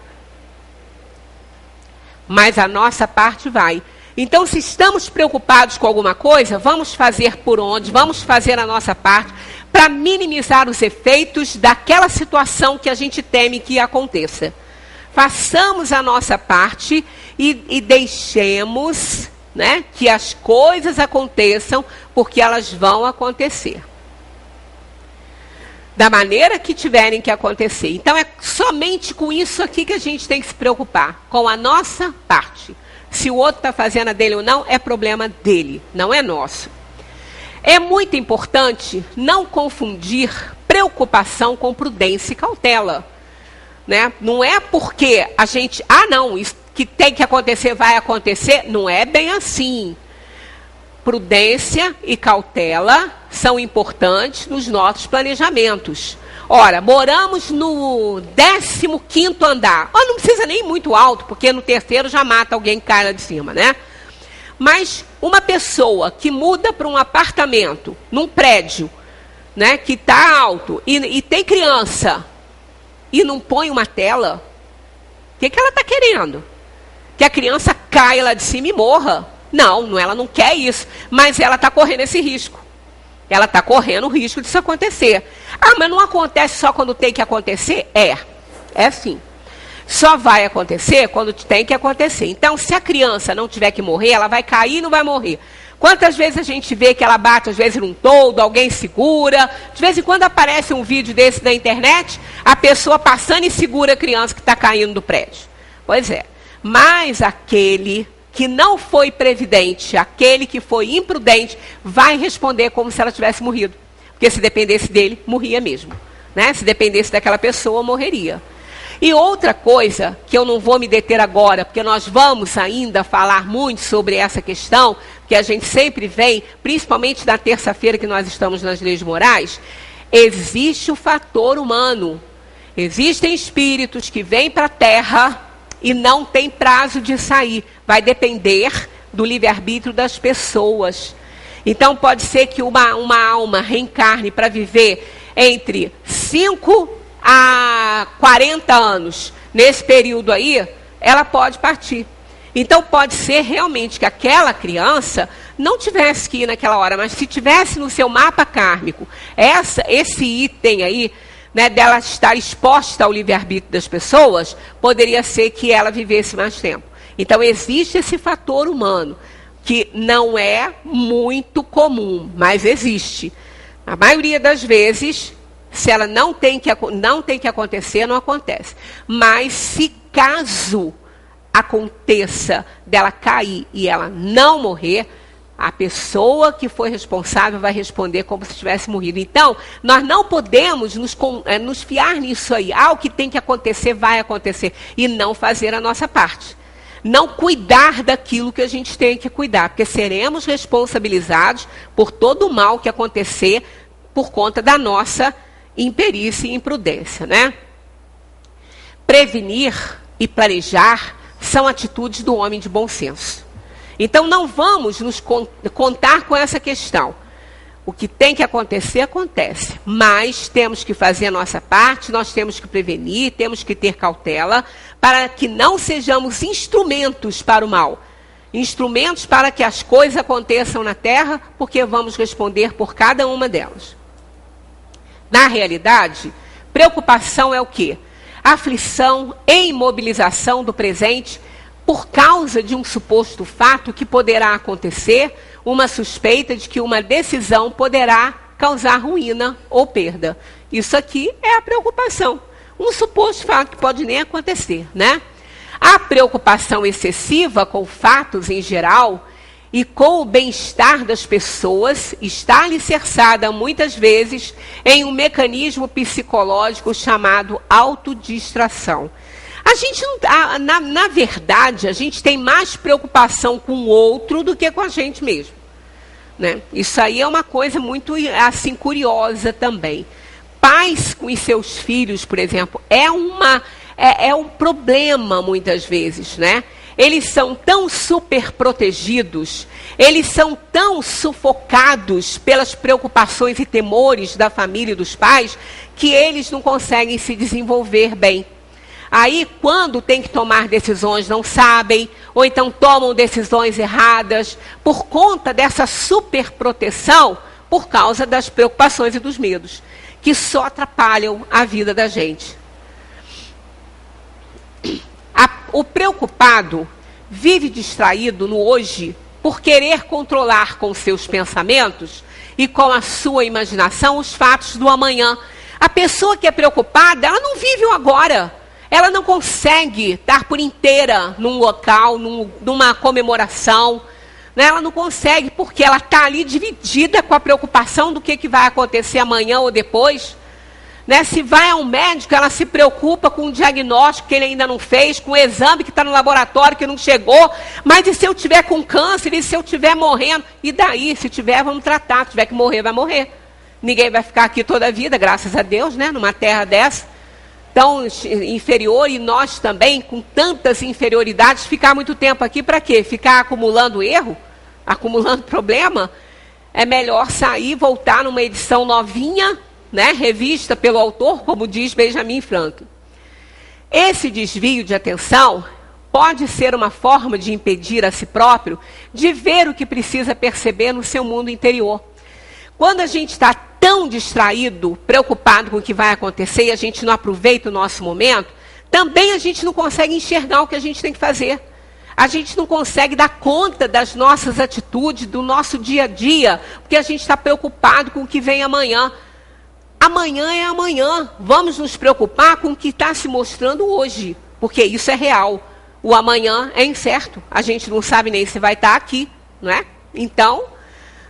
Mas a nossa parte vai. Então, se estamos preocupados com alguma coisa, vamos fazer por onde, vamos fazer a nossa parte para minimizar os efeitos daquela situação que a gente teme que aconteça. Façamos a nossa parte e deixemos, né, que as coisas aconteçam, porque elas vão acontecer. Da maneira que tiverem que acontecer. Então, é somente com isso aqui que a gente tem que se preocupar. Com a nossa parte. Se o outro está fazendo a dele ou não, é problema dele, não é nosso. É muito importante não confundir preocupação com prudência e cautela. Né? Não é porque a gente... não, isso que tem que acontecer vai acontecer. Não é bem assim. Prudência e cautela são importantes nos nossos planejamentos. Ora, moramos no 15º andar. Não precisa nem muito alto, porque no terceiro já mata alguém que cai lá de cima, né? Mas uma pessoa que muda para um apartamento, num prédio, né, que está alto, e tem criança, e não põe uma tela, o que ela está querendo? Que a criança caia lá de cima e morra. Não, ela não quer isso, mas ela está correndo esse risco. Ela está correndo o risco disso acontecer. Mas não acontece só quando tem que acontecer? É sim. Só vai acontecer quando tem que acontecer. Então, se a criança não tiver que morrer, ela vai cair e não vai morrer. Quantas vezes a gente vê que ela bate, às vezes, num toldo, alguém segura. De vez em quando aparece um vídeo desse na internet, a pessoa passando e segura a criança que está caindo do prédio. Pois é. Mas aquele que não foi previdente, aquele que foi imprudente, vai responder como se ela tivesse morrido. Porque se dependesse dele, morria mesmo. Né? Se dependesse daquela pessoa, morreria. E outra coisa, que eu não vou me deter agora, porque nós vamos ainda falar muito sobre essa questão, que a gente sempre vem, principalmente na terça-feira que nós estamos nas leis morais, existe o fator humano. Existem espíritos que vêm para a Terra e não tem prazo de sair. Vai depender do livre-arbítrio das pessoas. Então, pode ser que uma alma reencarne para viver entre 5 a 40 anos. Nesse período aí, ela pode partir. Então, pode ser realmente que aquela criança não tivesse que ir naquela hora, mas se tivesse no seu mapa kármico, esse item aí, né, dela estar exposta ao livre-arbítrio das pessoas, poderia ser que ela vivesse mais tempo. Então, existe esse fator humano, que não é muito comum, mas existe. A maioria das vezes, se ela não tem que acontecer, não acontece. Mas se caso aconteça dela cair e ela não morrer, a pessoa que foi responsável vai responder como se tivesse morrido. Então, nós não podemos nos fiar nisso aí. O que tem que acontecer, vai acontecer. E não fazer a nossa parte. Não cuidar daquilo que a gente tem que cuidar. Porque seremos responsabilizados por todo o mal que acontecer por conta da nossa imperícia e imprudência, né? Prevenir e planejar são atitudes do homem de bom senso. Então, não vamos nos contar com essa questão. O que tem que acontecer, acontece. Mas temos que fazer a nossa parte, nós temos que prevenir, temos que ter cautela, para que não sejamos instrumentos para o mal. instrumentos para que as coisas aconteçam na Terra, porque vamos responder por cada uma delas. Na realidade, preocupação é o quê? Aflição e imobilização do presente por causa de um suposto fato que poderá acontecer, uma suspeita de que uma decisão poderá causar ruína ou perda. Isso aqui é a preocupação. Um suposto fato que pode nem acontecer, né? A preocupação excessiva com fatos em geral e com o bem-estar das pessoas está alicerçada muitas vezes em um mecanismo psicológico chamado autodistração. A gente na verdade, a gente tem mais preocupação com o outro do que com a gente mesmo, né? Isso aí é uma coisa muito assim curiosa também. Pais com os seus filhos, por exemplo, é um problema muitas vezes, né? Eles são tão super protegidos, eles são tão sufocados pelas preocupações e temores da família e dos pais, que eles não conseguem se desenvolver bem. Aí, quando tem que tomar decisões, não sabem, ou então tomam decisões erradas, por conta dessa super proteção, por causa das preocupações e dos medos, que só atrapalham a vida da gente. O preocupado vive distraído no hoje por querer controlar com seus pensamentos e com a sua imaginação os fatos do amanhã. A pessoa que é preocupada, ela não vive o agora. Ela não consegue estar por inteira num local, numa comemoração. Né? Ela não consegue porque ela está ali dividida com a preocupação do que vai acontecer amanhã ou depois. Né? Se vai a um médico, ela se preocupa com o diagnóstico que ele ainda não fez, com o exame que está no laboratório que não chegou. Mas e se eu tiver com câncer? E se eu tiver morrendo? E daí? Se tiver, vamos tratar. Se tiver que morrer, vai morrer. Ninguém vai ficar aqui toda a vida, graças a Deus, né? Numa terra dessa, tão inferior. E nós também, com tantas inferioridades, ficar muito tempo aqui para quê? Ficar acumulando erro? Acumulando problema? É melhor sair e voltar numa edição novinha, né, revista pelo autor, como diz Benjamin Franklin. Esse desvio de atenção pode ser uma forma de impedir a si próprio de ver o que precisa perceber no seu mundo interior. Quando a gente está tão distraído, preocupado com o que vai acontecer e a gente não aproveita o nosso momento, também a gente não consegue enxergar o que a gente tem que fazer. A gente não consegue dar conta das nossas atitudes, do nosso dia a dia, porque a gente está preocupado com o que vem amanhã. Amanhã é amanhã. Vamos nos preocupar com o que está se mostrando hoje, porque isso é real. O amanhã é incerto. A gente não sabe nem se vai estar aqui, não é? Então,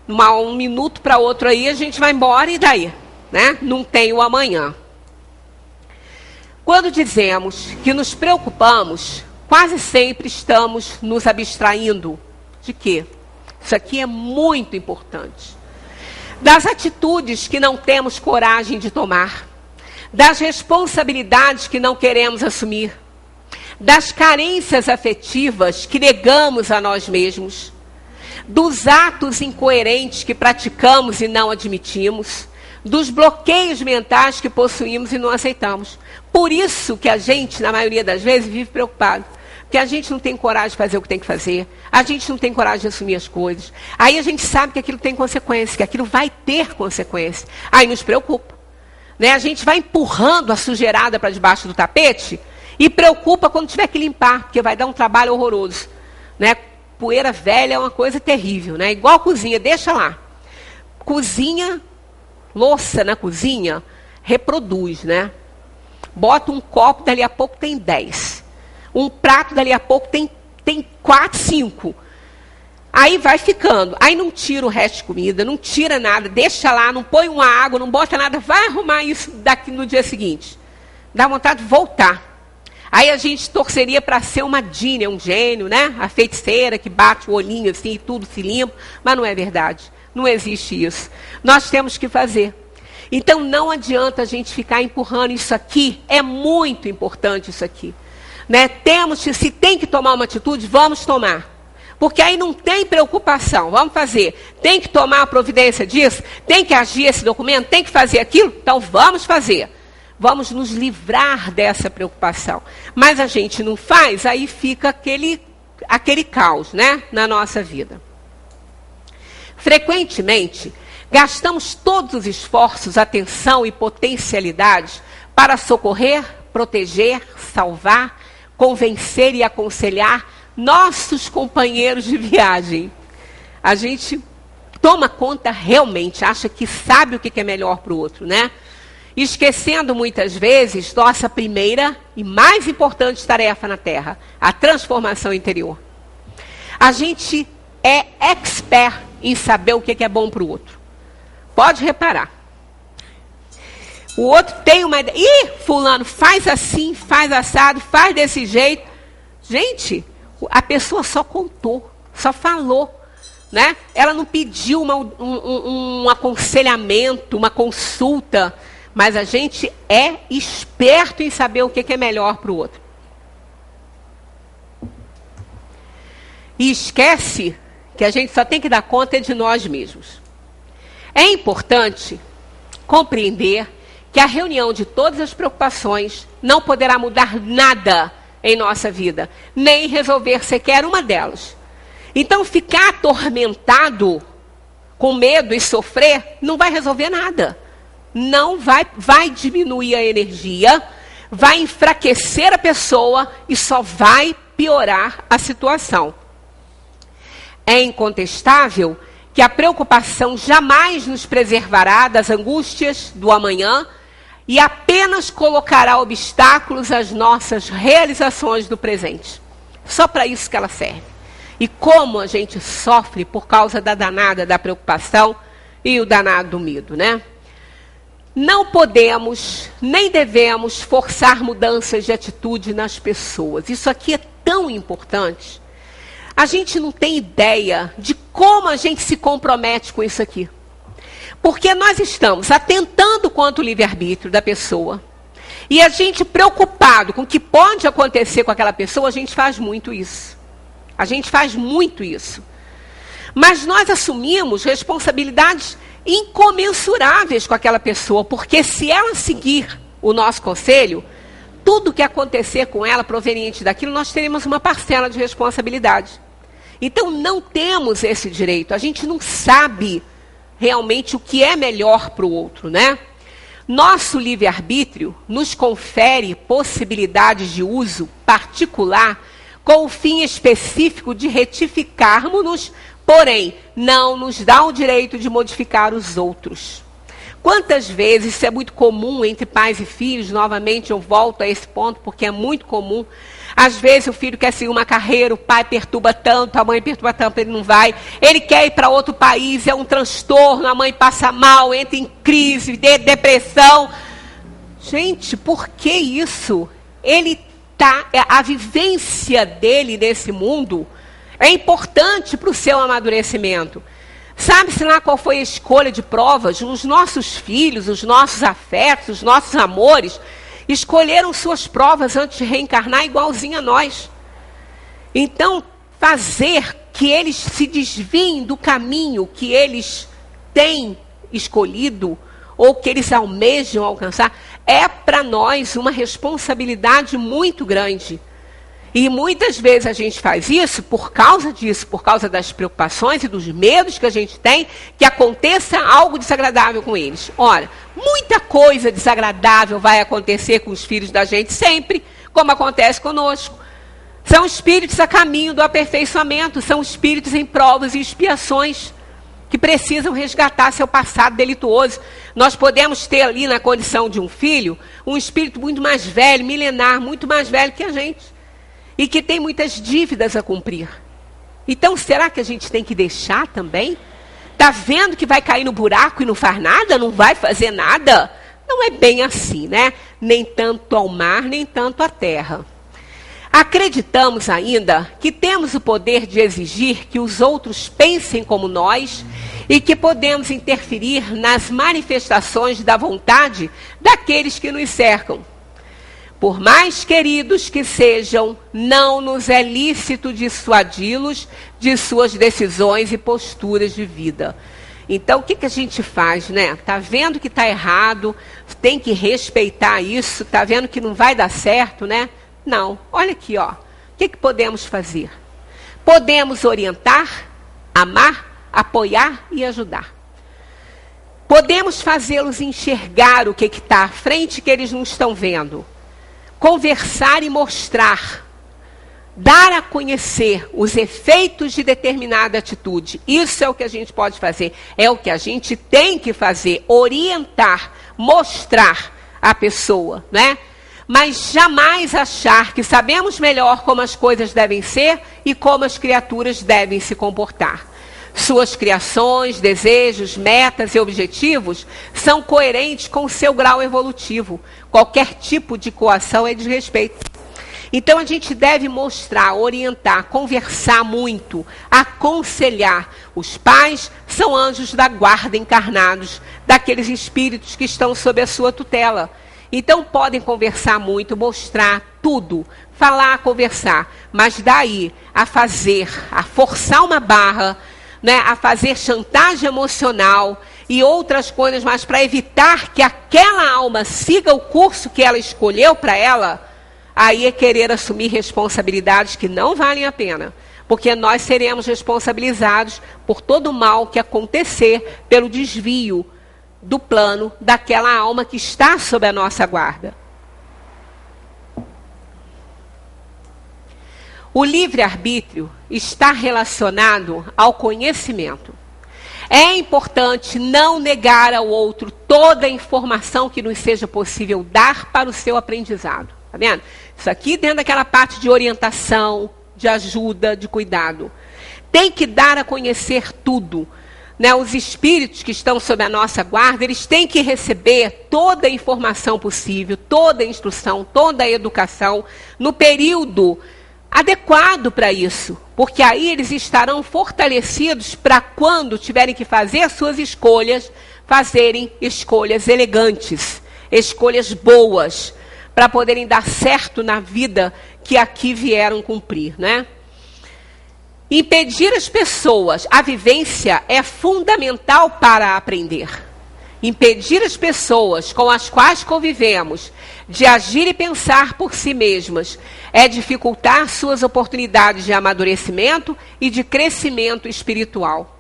um minuto para outro aí, a gente vai embora e daí? Né? Não tem o amanhã. Quando dizemos que nos preocupamos, quase sempre estamos nos abstraindo. De quê? Isso aqui é muito importante. Das atitudes que não temos coragem de tomar, das responsabilidades que não queremos assumir, das carências afetivas que negamos a nós mesmos, dos atos incoerentes que praticamos e não admitimos, dos bloqueios mentais que possuímos e não aceitamos. Por isso que a gente, na maioria das vezes, vive preocupado. Porque a gente não tem coragem de fazer o que tem que fazer. A gente não tem coragem de assumir as coisas. Aí a gente sabe que aquilo tem consequência, que aquilo vai ter consequência. Aí nos preocupa. Né? A gente vai empurrando a sujeirada para debaixo do tapete e preocupa quando tiver que limpar, porque vai dar um trabalho horroroso. Né? Poeira velha é uma coisa terrível. Né? Igual a cozinha, deixa lá. Cozinha, louça na cozinha, reproduz. Né? Bota um copo, dali a pouco tem 10. Um prato, dali a pouco, tem 4, 5. Aí vai ficando. Aí não tira o resto de comida, não tira nada, deixa lá, não põe uma água, não bota nada, vai arrumar isso daqui no dia seguinte. Dá vontade de voltar. Aí a gente torceria para ser uma Dina, um gênio, né? A feiticeira que bate o olhinho assim e tudo se limpa. Mas não é verdade. Não existe isso. Nós temos que fazer. Então não adianta a gente ficar empurrando isso aqui. É muito importante isso aqui. Né? Se tem que tomar uma atitude, vamos tomar. Porque aí não tem preocupação, vamos fazer. Tem que tomar a providência disso, tem que agir esse documento, tem que fazer aquilo, então vamos fazer. Vamos nos livrar dessa preocupação. Mas a gente não faz, aí fica aquele aquele caos, né, na nossa vida. Frequentemente, gastamos todos os esforços, atenção e potencialidades para socorrer, proteger, salvar, convencer e aconselhar nossos companheiros de viagem. A gente toma conta realmente, acha que sabe o que é melhor para o outro, né? Esquecendo muitas vezes nossa primeira e mais importante tarefa na Terra, a transformação interior. A gente é expert em saber o que é bom para o outro. Pode reparar. O outro tem uma ideia. Ih, fulano, faz assim, faz assado, faz desse jeito. Gente, a pessoa só contou, só falou. Né? Ela não pediu um aconselhamento, uma consulta, mas a gente é esperto em saber o que é melhor para o outro. E esquece que a gente só tem que dar conta de nós mesmos. É importante compreender que a reunião de todas as preocupações não poderá mudar nada em nossa vida, nem resolver sequer uma delas. Então, ficar atormentado, com medo e sofrer, não vai resolver nada. Não vai diminuir a energia, vai enfraquecer a pessoa e só vai piorar a situação. É incontestável que a preocupação jamais nos preservará das angústias do amanhã e apenas colocará obstáculos às nossas realizações do presente. Só para isso que ela serve. E como a gente sofre por causa da danada da preocupação e o danado do medo, né? Não podemos, nem devemos forçar mudanças de atitude nas pessoas. Isso aqui é tão importante. A gente não tem ideia de como a gente se compromete com isso aqui. Porque nós estamos atentando quanto o livre-arbítrio da pessoa. E a gente preocupado com o que pode acontecer com aquela pessoa, a gente faz muito isso. A gente faz muito isso. Mas nós assumimos responsabilidades incomensuráveis com aquela pessoa, porque se ela seguir o nosso conselho, tudo que acontecer com ela proveniente daquilo, nós teremos uma parcela de responsabilidade. Então não temos esse direito, a gente não sabe realmente o que é melhor para o outro, né? Nosso livre-arbítrio nos confere possibilidades de uso particular com o fim específico de retificarmos-nos, porém, não nos dá o direito de modificar os outros. Quantas vezes, isso é muito comum entre pais e filhos, novamente eu volto a esse ponto, porque é muito comum. Às vezes o filho quer seguir uma carreira, o pai perturba tanto, a mãe perturba tanto, ele não vai. Ele quer ir para outro país, é um transtorno, a mãe passa mal, entra em crise, depressão. Gente, por que isso? A vivência dele nesse mundo é importante para o seu amadurecimento. Sabe-se lá qual foi a escolha de provas? Os nossos filhos, os nossos afetos, os nossos amores, escolheram suas provas antes de reencarnar igualzinho a nós. Então, fazer que eles se desviem do caminho que eles têm escolhido, ou que eles almejam alcançar, é para nós uma responsabilidade muito grande. E muitas vezes a gente faz isso por causa disso, por causa das preocupações e dos medos que a gente tem, que aconteça algo desagradável com eles. Ora, muita coisa desagradável vai acontecer com os filhos da gente sempre, como acontece conosco. São espíritos a caminho do aperfeiçoamento, são espíritos em provas e expiações, que precisam resgatar seu passado delituoso. Nós podemos ter ali na condição de um filho, um espírito muito mais velho, milenar, muito mais velho que a gente. E que tem muitas dívidas a cumprir. Então, será que a gente tem que deixar também? Está vendo que vai cair no buraco e não faz nada? Não vai fazer nada? Não é bem assim, né? Nem tanto ao mar, nem tanto à terra. Acreditamos ainda que temos o poder de exigir que os outros pensem como nós e que podemos interferir nas manifestações da vontade daqueles que nos cercam. Por mais queridos que sejam, não nos é lícito dissuadi-los de suas decisões e posturas de vida. Então, o que a gente faz, né? Está vendo que está errado, tem que respeitar isso, está vendo que não vai dar certo, né? Não, olha aqui, ó. O que podemos fazer? Podemos orientar, amar, apoiar e ajudar. Podemos fazê-los enxergar o que está à frente que eles não estão vendo. Conversar e mostrar. Dar a conhecer os efeitos de determinada atitude. Isso é o que a gente pode fazer. É o que a gente tem que fazer. Orientar, mostrar a pessoa, né? Mas jamais achar que sabemos melhor como as coisas devem ser e como as criaturas devem se comportar. Suas criações, desejos, metas e objetivos são coerentes com o seu grau evolutivo. Qualquer tipo de coação é desrespeito. Então a gente deve mostrar, orientar, conversar muito, aconselhar. Os pais são anjos da guarda encarnados, daqueles espíritos que estão sob a sua tutela. Então podem conversar muito, mostrar tudo, falar, conversar. Mas daí a fazer, a forçar uma barra, né, a fazer chantagem emocional e outras coisas, mas para evitar que aquela alma siga o curso que ela escolheu para ela, aí é querer assumir responsabilidades que não valem a pena. Porque nós seremos responsabilizados por todo o mal que acontecer pelo desvio do plano daquela alma que está sob a nossa guarda. O livre-arbítrio está relacionado ao conhecimento. É importante não negar ao outro toda a informação que nos seja possível dar para o seu aprendizado. Tá vendo? Isso aqui dentro daquela parte de orientação, de ajuda, de cuidado. Tem que dar a conhecer tudo. Né? Os espíritos que estão sob a nossa guarda, eles têm que receber toda a informação possível, toda a instrução, toda a educação, no período adequado para isso, porque aí eles estarão fortalecidos para quando tiverem que fazer suas escolhas, fazerem escolhas elegantes, escolhas boas, para poderem dar certo na vida que aqui vieram cumprir, né? Impedir as pessoas, a vivência é fundamental para aprender. Impedir as pessoas com as quais convivemos de agir e pensar por si mesmas é dificultar suas oportunidades de amadurecimento e de crescimento espiritual.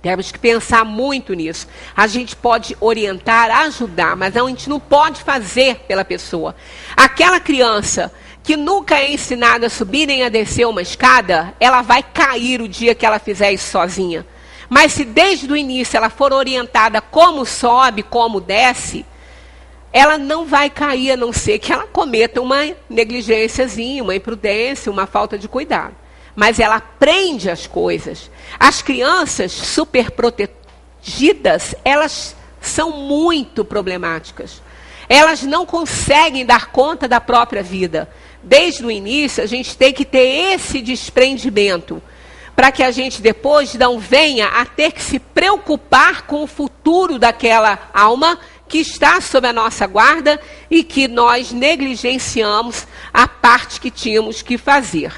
Temos que pensar muito nisso. A gente pode orientar, ajudar, mas a gente não pode fazer pela pessoa. Aquela criança que nunca é ensinada a subir nem a descer uma escada, ela vai cair o dia que ela fizer isso sozinha. Mas se desde o início ela for orientada como sobe, como desce, ela não vai cair, a não ser que ela cometa uma negligênciazinha, uma imprudência, uma falta de cuidado. Mas ela aprende as coisas. As crianças superprotegidas, elas são muito problemáticas. Elas não conseguem dar conta da própria vida. Desde o início, a gente tem que ter esse desprendimento, para que a gente depois não venha a ter que se preocupar com o futuro daquela alma que está sob a nossa guarda e que nós negligenciamos a parte que tínhamos que fazer.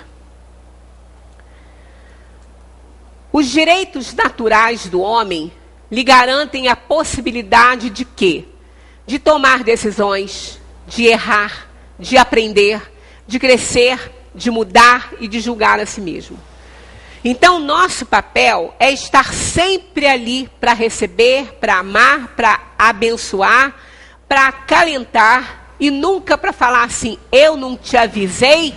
Os direitos naturais do homem lhe garantem a possibilidade de quê? De tomar decisões, de errar, de aprender, de crescer, de mudar e de julgar a si mesmo. Então, nosso papel é estar sempre ali para receber, para amar, para abençoar, para acalentar e nunca para falar assim, eu não te avisei.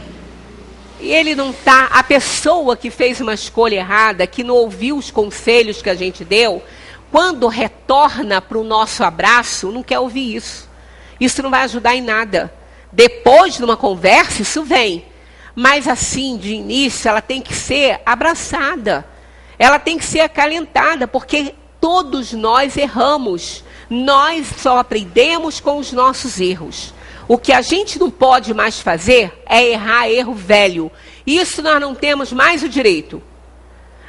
E ele não está, a pessoa que fez uma escolha errada, que não ouviu os conselhos que a gente deu, quando retorna para o nosso abraço, não quer ouvir isso. Isso não vai ajudar em nada. Depois de uma conversa, isso vem. Mas assim, de início, ela tem que ser abraçada. Ela tem que ser acalentada, porque todos nós erramos. Nós só aprendemos com os nossos erros. O que a gente não pode mais fazer é errar erro velho. Isso nós não temos mais o direito.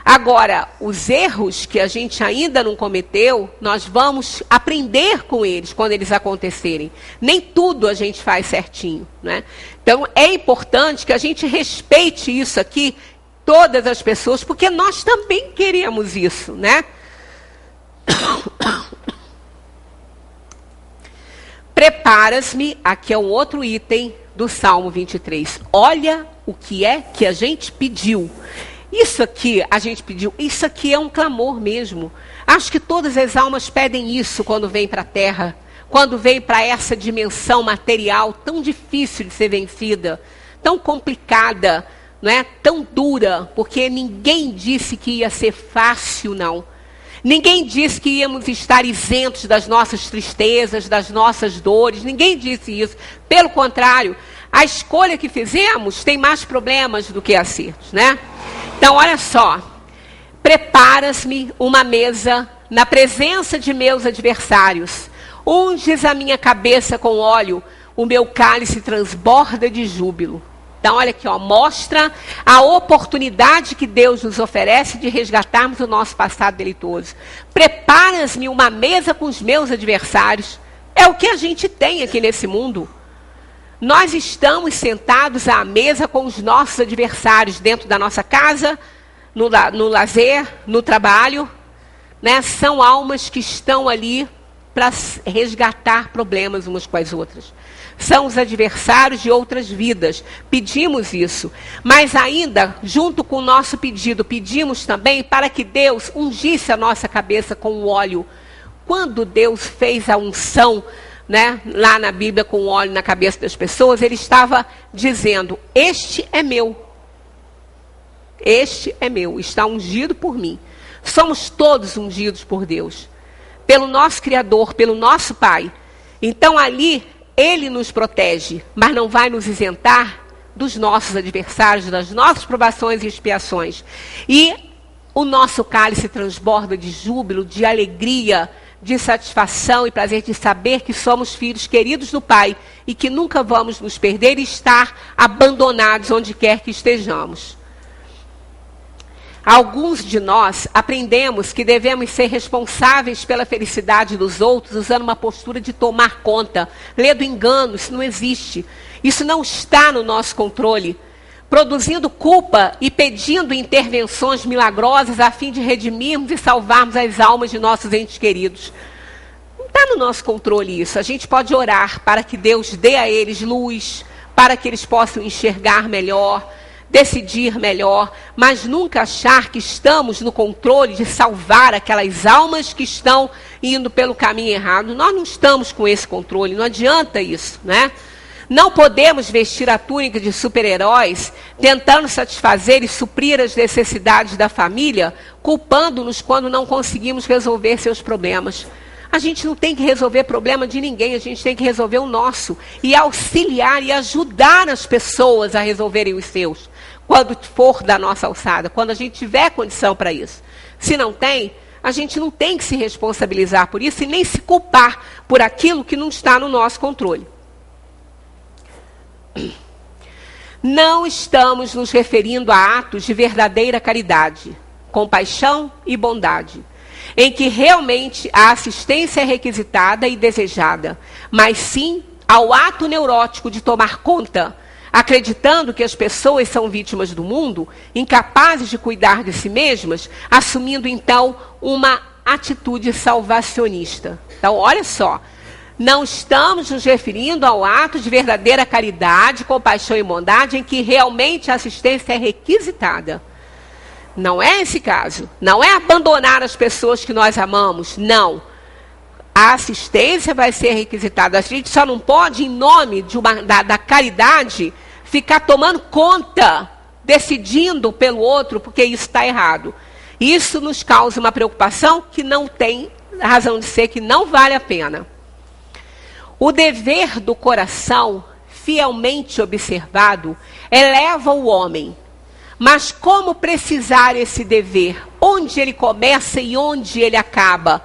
Agora, os erros que a gente ainda não cometeu, nós vamos aprender com eles quando eles acontecerem. Nem tudo a gente faz certinho, né? Então, é importante que a gente respeite isso aqui, todas as pessoas, porque nós também queremos isso, né? Preparas-me, aqui é um outro item do Salmo 23. Olha o que é que a gente pediu. Isso aqui, a gente pediu, isso aqui é um clamor mesmo. Acho que todas as almas pedem isso quando vêm para a Terra, quando vêm para essa dimensão material tão difícil de ser vencida, tão complicada, não é? Tão dura, porque ninguém disse que ia ser fácil, não. Ninguém disse que íamos estar isentos das nossas tristezas, das nossas dores. Ninguém disse isso. Pelo contrário, a escolha que fizemos tem mais problemas do que acertos, né? Então, olha só. Preparas-me uma mesa na presença de meus adversários. Unges a minha cabeça com óleo, o meu cálice transborda de júbilo. Então, olha aqui, ó, mostra a oportunidade que Deus nos oferece de resgatarmos o nosso passado delitoso. Preparas-me uma mesa com os meus adversários. É o que a gente tem aqui nesse mundo. Nós estamos sentados à mesa com os nossos adversários, dentro da nossa casa, no lazer, no trabalho, né? São almas que estão ali para resgatar problemas umas com as outras. São os adversários de outras vidas. Pedimos isso. Mas ainda, junto com o nosso pedido, pedimos também para que Deus ungisse a nossa cabeça com o óleo. Quando Deus fez a unção, né, lá na Bíblia com o óleo na cabeça das pessoas, ele estava dizendo, este é meu. Este é meu, está ungido por mim. Somos todos ungidos por Deus. Pelo nosso Criador, pelo nosso Pai. Então ali, Ele nos protege, mas não vai nos isentar dos nossos adversários, das nossas provações e expiações. E o nosso cálice transborda de júbilo, de alegria, de satisfação e prazer de saber que somos filhos queridos do Pai e que nunca vamos nos perder e estar abandonados onde quer que estejamos. Alguns de nós aprendemos que devemos ser responsáveis pela felicidade dos outros usando uma postura de tomar conta. Lê do engano, isso não existe. Isso não está no nosso controle. Produzindo culpa e pedindo intervenções milagrosas a fim de redimirmos e salvarmos as almas de nossos entes queridos. Não está no nosso controle isso. A gente pode orar para que Deus dê a eles luz, para que eles possam enxergar melhor, decidir melhor, mas nunca achar que estamos no controle de salvar aquelas almas que estão indo pelo caminho errado. Nós não estamos com esse controle, não adianta isso, né? Não podemos vestir a túnica de super-heróis, tentando satisfazer e suprir as necessidades da família, culpando-nos quando não conseguimos resolver seus problemas. A gente não tem que resolver problema de ninguém, a gente tem que resolver o nosso. E auxiliar e ajudar as pessoas a resolverem os seus. Quando for da nossa alçada, quando a gente tiver condição para isso. Se não tem, a gente não tem que se responsabilizar por isso e nem se culpar por aquilo que não está no nosso controle. Não estamos nos referindo a atos de verdadeira caridade, compaixão e bondade, em que realmente a assistência é requisitada e desejada, mas sim ao ato neurótico de tomar conta, acreditando que as pessoas são vítimas do mundo, incapazes de cuidar de si mesmas, assumindo então uma atitude salvacionista. Então, olha só, não estamos nos referindo ao ato de verdadeira caridade, compaixão e bondade, em que realmente a assistência é requisitada. Não é esse caso. Não é abandonar as pessoas que nós amamos. Não. A assistência vai ser requisitada. A gente só não pode, em nome de da caridade, ficar tomando conta, decidindo pelo outro, porque isso está errado. Isso nos causa uma preocupação que não tem razão de ser, que não vale a pena. O dever do coração, fielmente observado, eleva o homem. Mas como precisar esse dever? Onde ele começa e onde ele acaba?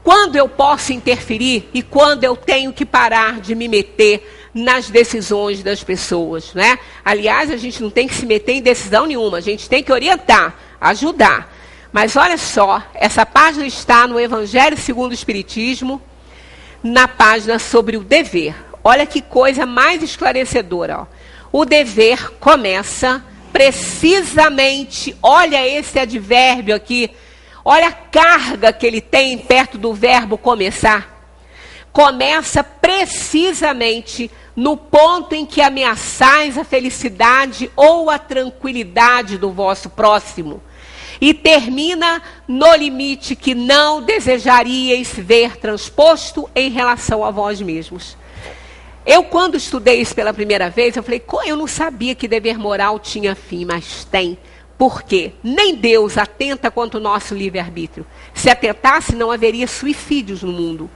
Quando eu posso interferir e quando eu tenho que parar de me meter nas decisões das pessoas, né? Aliás, a gente não tem que se meter em decisão nenhuma, a gente tem que orientar, ajudar. Mas olha só, essa página está no Evangelho segundo o Espiritismo, na página sobre o dever. Olha que coisa mais esclarecedora. Ó. O dever começa precisamente, olha esse advérbio aqui, olha a carga que ele tem perto do verbo começar. Começa precisamente no ponto em que ameaçais a felicidade ou a tranquilidade do vosso próximo. E termina no limite que não desejaríeis ver transposto em relação a vós mesmos. Eu, quando estudei isso pela primeira vez, eu falei, eu não sabia que dever moral tinha fim, mas tem. Por quê? Nem Deus atenta quanto o nosso livre-arbítrio. Se atentasse, não haveria suicídios no mundo,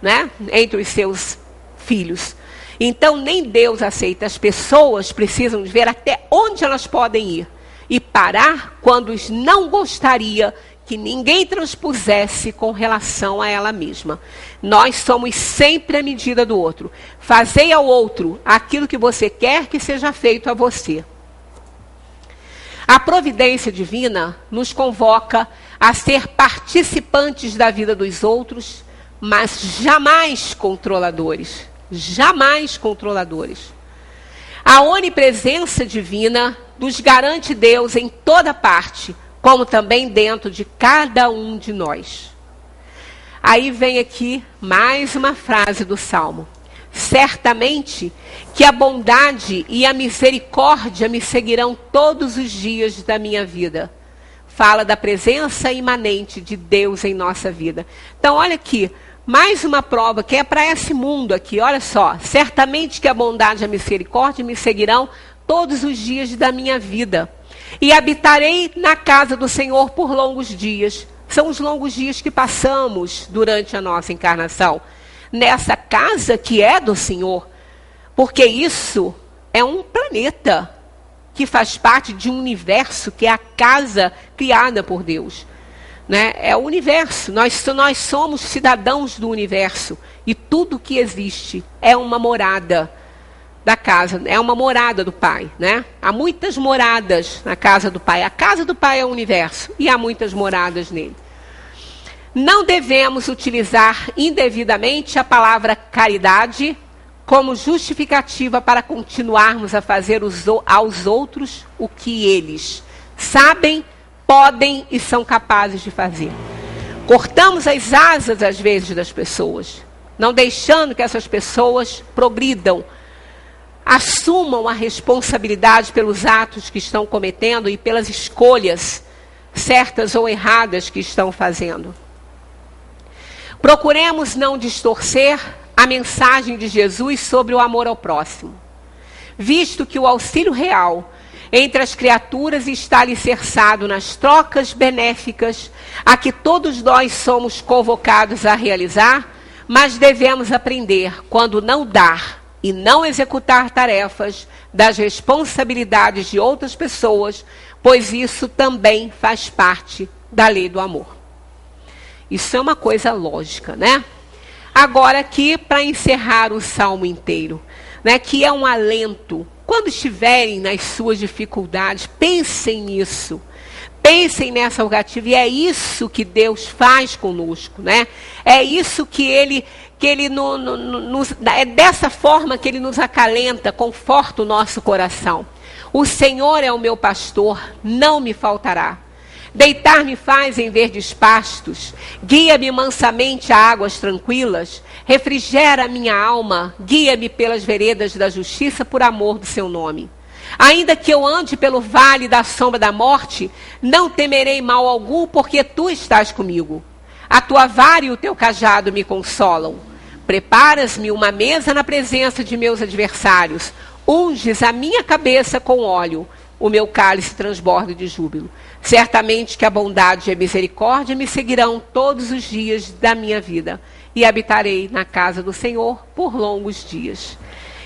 né? Entre os seus filhos. Então, nem Deus aceita. As pessoas precisam ver até onde elas podem ir. E parar quando não gostaria que ninguém transpusesse com relação a ela mesma. Nós somos sempre a medida do outro. Fazei ao outro aquilo que você quer que seja feito a você. A providência divina nos convoca a ser participantes da vida dos outros, mas jamais controladores. Jamais controladores. A onipresença divina nos garante Deus em toda parte, como também dentro de cada um de nós. Aí vem aqui mais uma frase do Salmo. Certamente que a bondade e a misericórdia me seguirão todos os dias da minha vida. Fala da presença imanente de Deus em nossa vida. Então, olha aqui, mais uma prova que é para esse mundo aqui. Olha só, certamente que a bondade e a misericórdia me seguirão todos os dias da minha vida. E habitarei na casa do Senhor por longos dias. São os longos dias que passamos durante a nossa encarnação. Nessa casa que é do Senhor. Porque isso é um planeta que faz parte de um universo que é a casa criada por Deus. Né? É o universo. Nós somos cidadãos do universo. E tudo que existe é uma morada da casa, é uma morada do Pai, né? Há muitas moradas na casa do Pai. A casa do Pai é o universo e há muitas moradas nele. Não devemos utilizar indevidamente a palavra caridade como justificativa para continuarmos a fazer aos outros o que eles sabem, podem e são capazes de fazer. Cortamos as asas, às vezes, das pessoas, não deixando que essas pessoas progridam, assumam a responsabilidade pelos atos que estão cometendo e pelas escolhas certas ou erradas que estão fazendo. Procuremos não distorcer a mensagem de Jesus sobre o amor ao próximo, visto que o auxílio real entre as criaturas está alicerçado nas trocas benéficas a que todos nós somos convocados a realizar, mas devemos aprender, quando não dar e não executar tarefas das responsabilidades de outras pessoas, pois isso também faz parte da lei do amor. Isso é uma coisa lógica, né? Agora aqui, para encerrar o salmo inteiro, né, que é um alento. Quando estiverem nas suas dificuldades, pensem nisso. Pensem nessa rogativa, e é isso que Deus faz conosco, né? É isso que Ele é dessa forma que Ele nos acalenta, conforta o nosso coração. O Senhor é o meu pastor, não me faltará. Deitar-me faz em verdes pastos, guia-me mansamente a águas tranquilas, refrigera a minha alma, guia-me pelas veredas da justiça por amor do seu nome. Ainda que eu ande pelo vale da sombra da morte, não temerei mal algum, porque tu estás comigo. A tua vara e o teu cajado me consolam. Preparas-me uma mesa na presença de meus adversários. Unges a minha cabeça com óleo. O meu cálice transborda de júbilo. Certamente que a bondade e a misericórdia me seguirão todos os dias da minha vida. E habitarei na casa do Senhor por longos dias.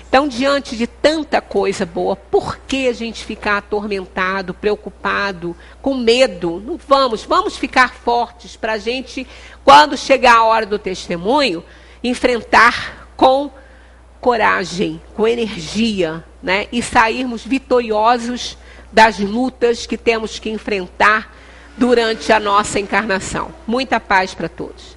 Então, diante de tanta coisa boa, por que a gente ficar atormentado, preocupado, com medo? Não vamos ficar fortes para a gente, quando chegar a hora do testemunho, enfrentar com coragem, com energia, né? E sairmos vitoriosos das lutas que temos que enfrentar durante a nossa encarnação. Muita paz para todos.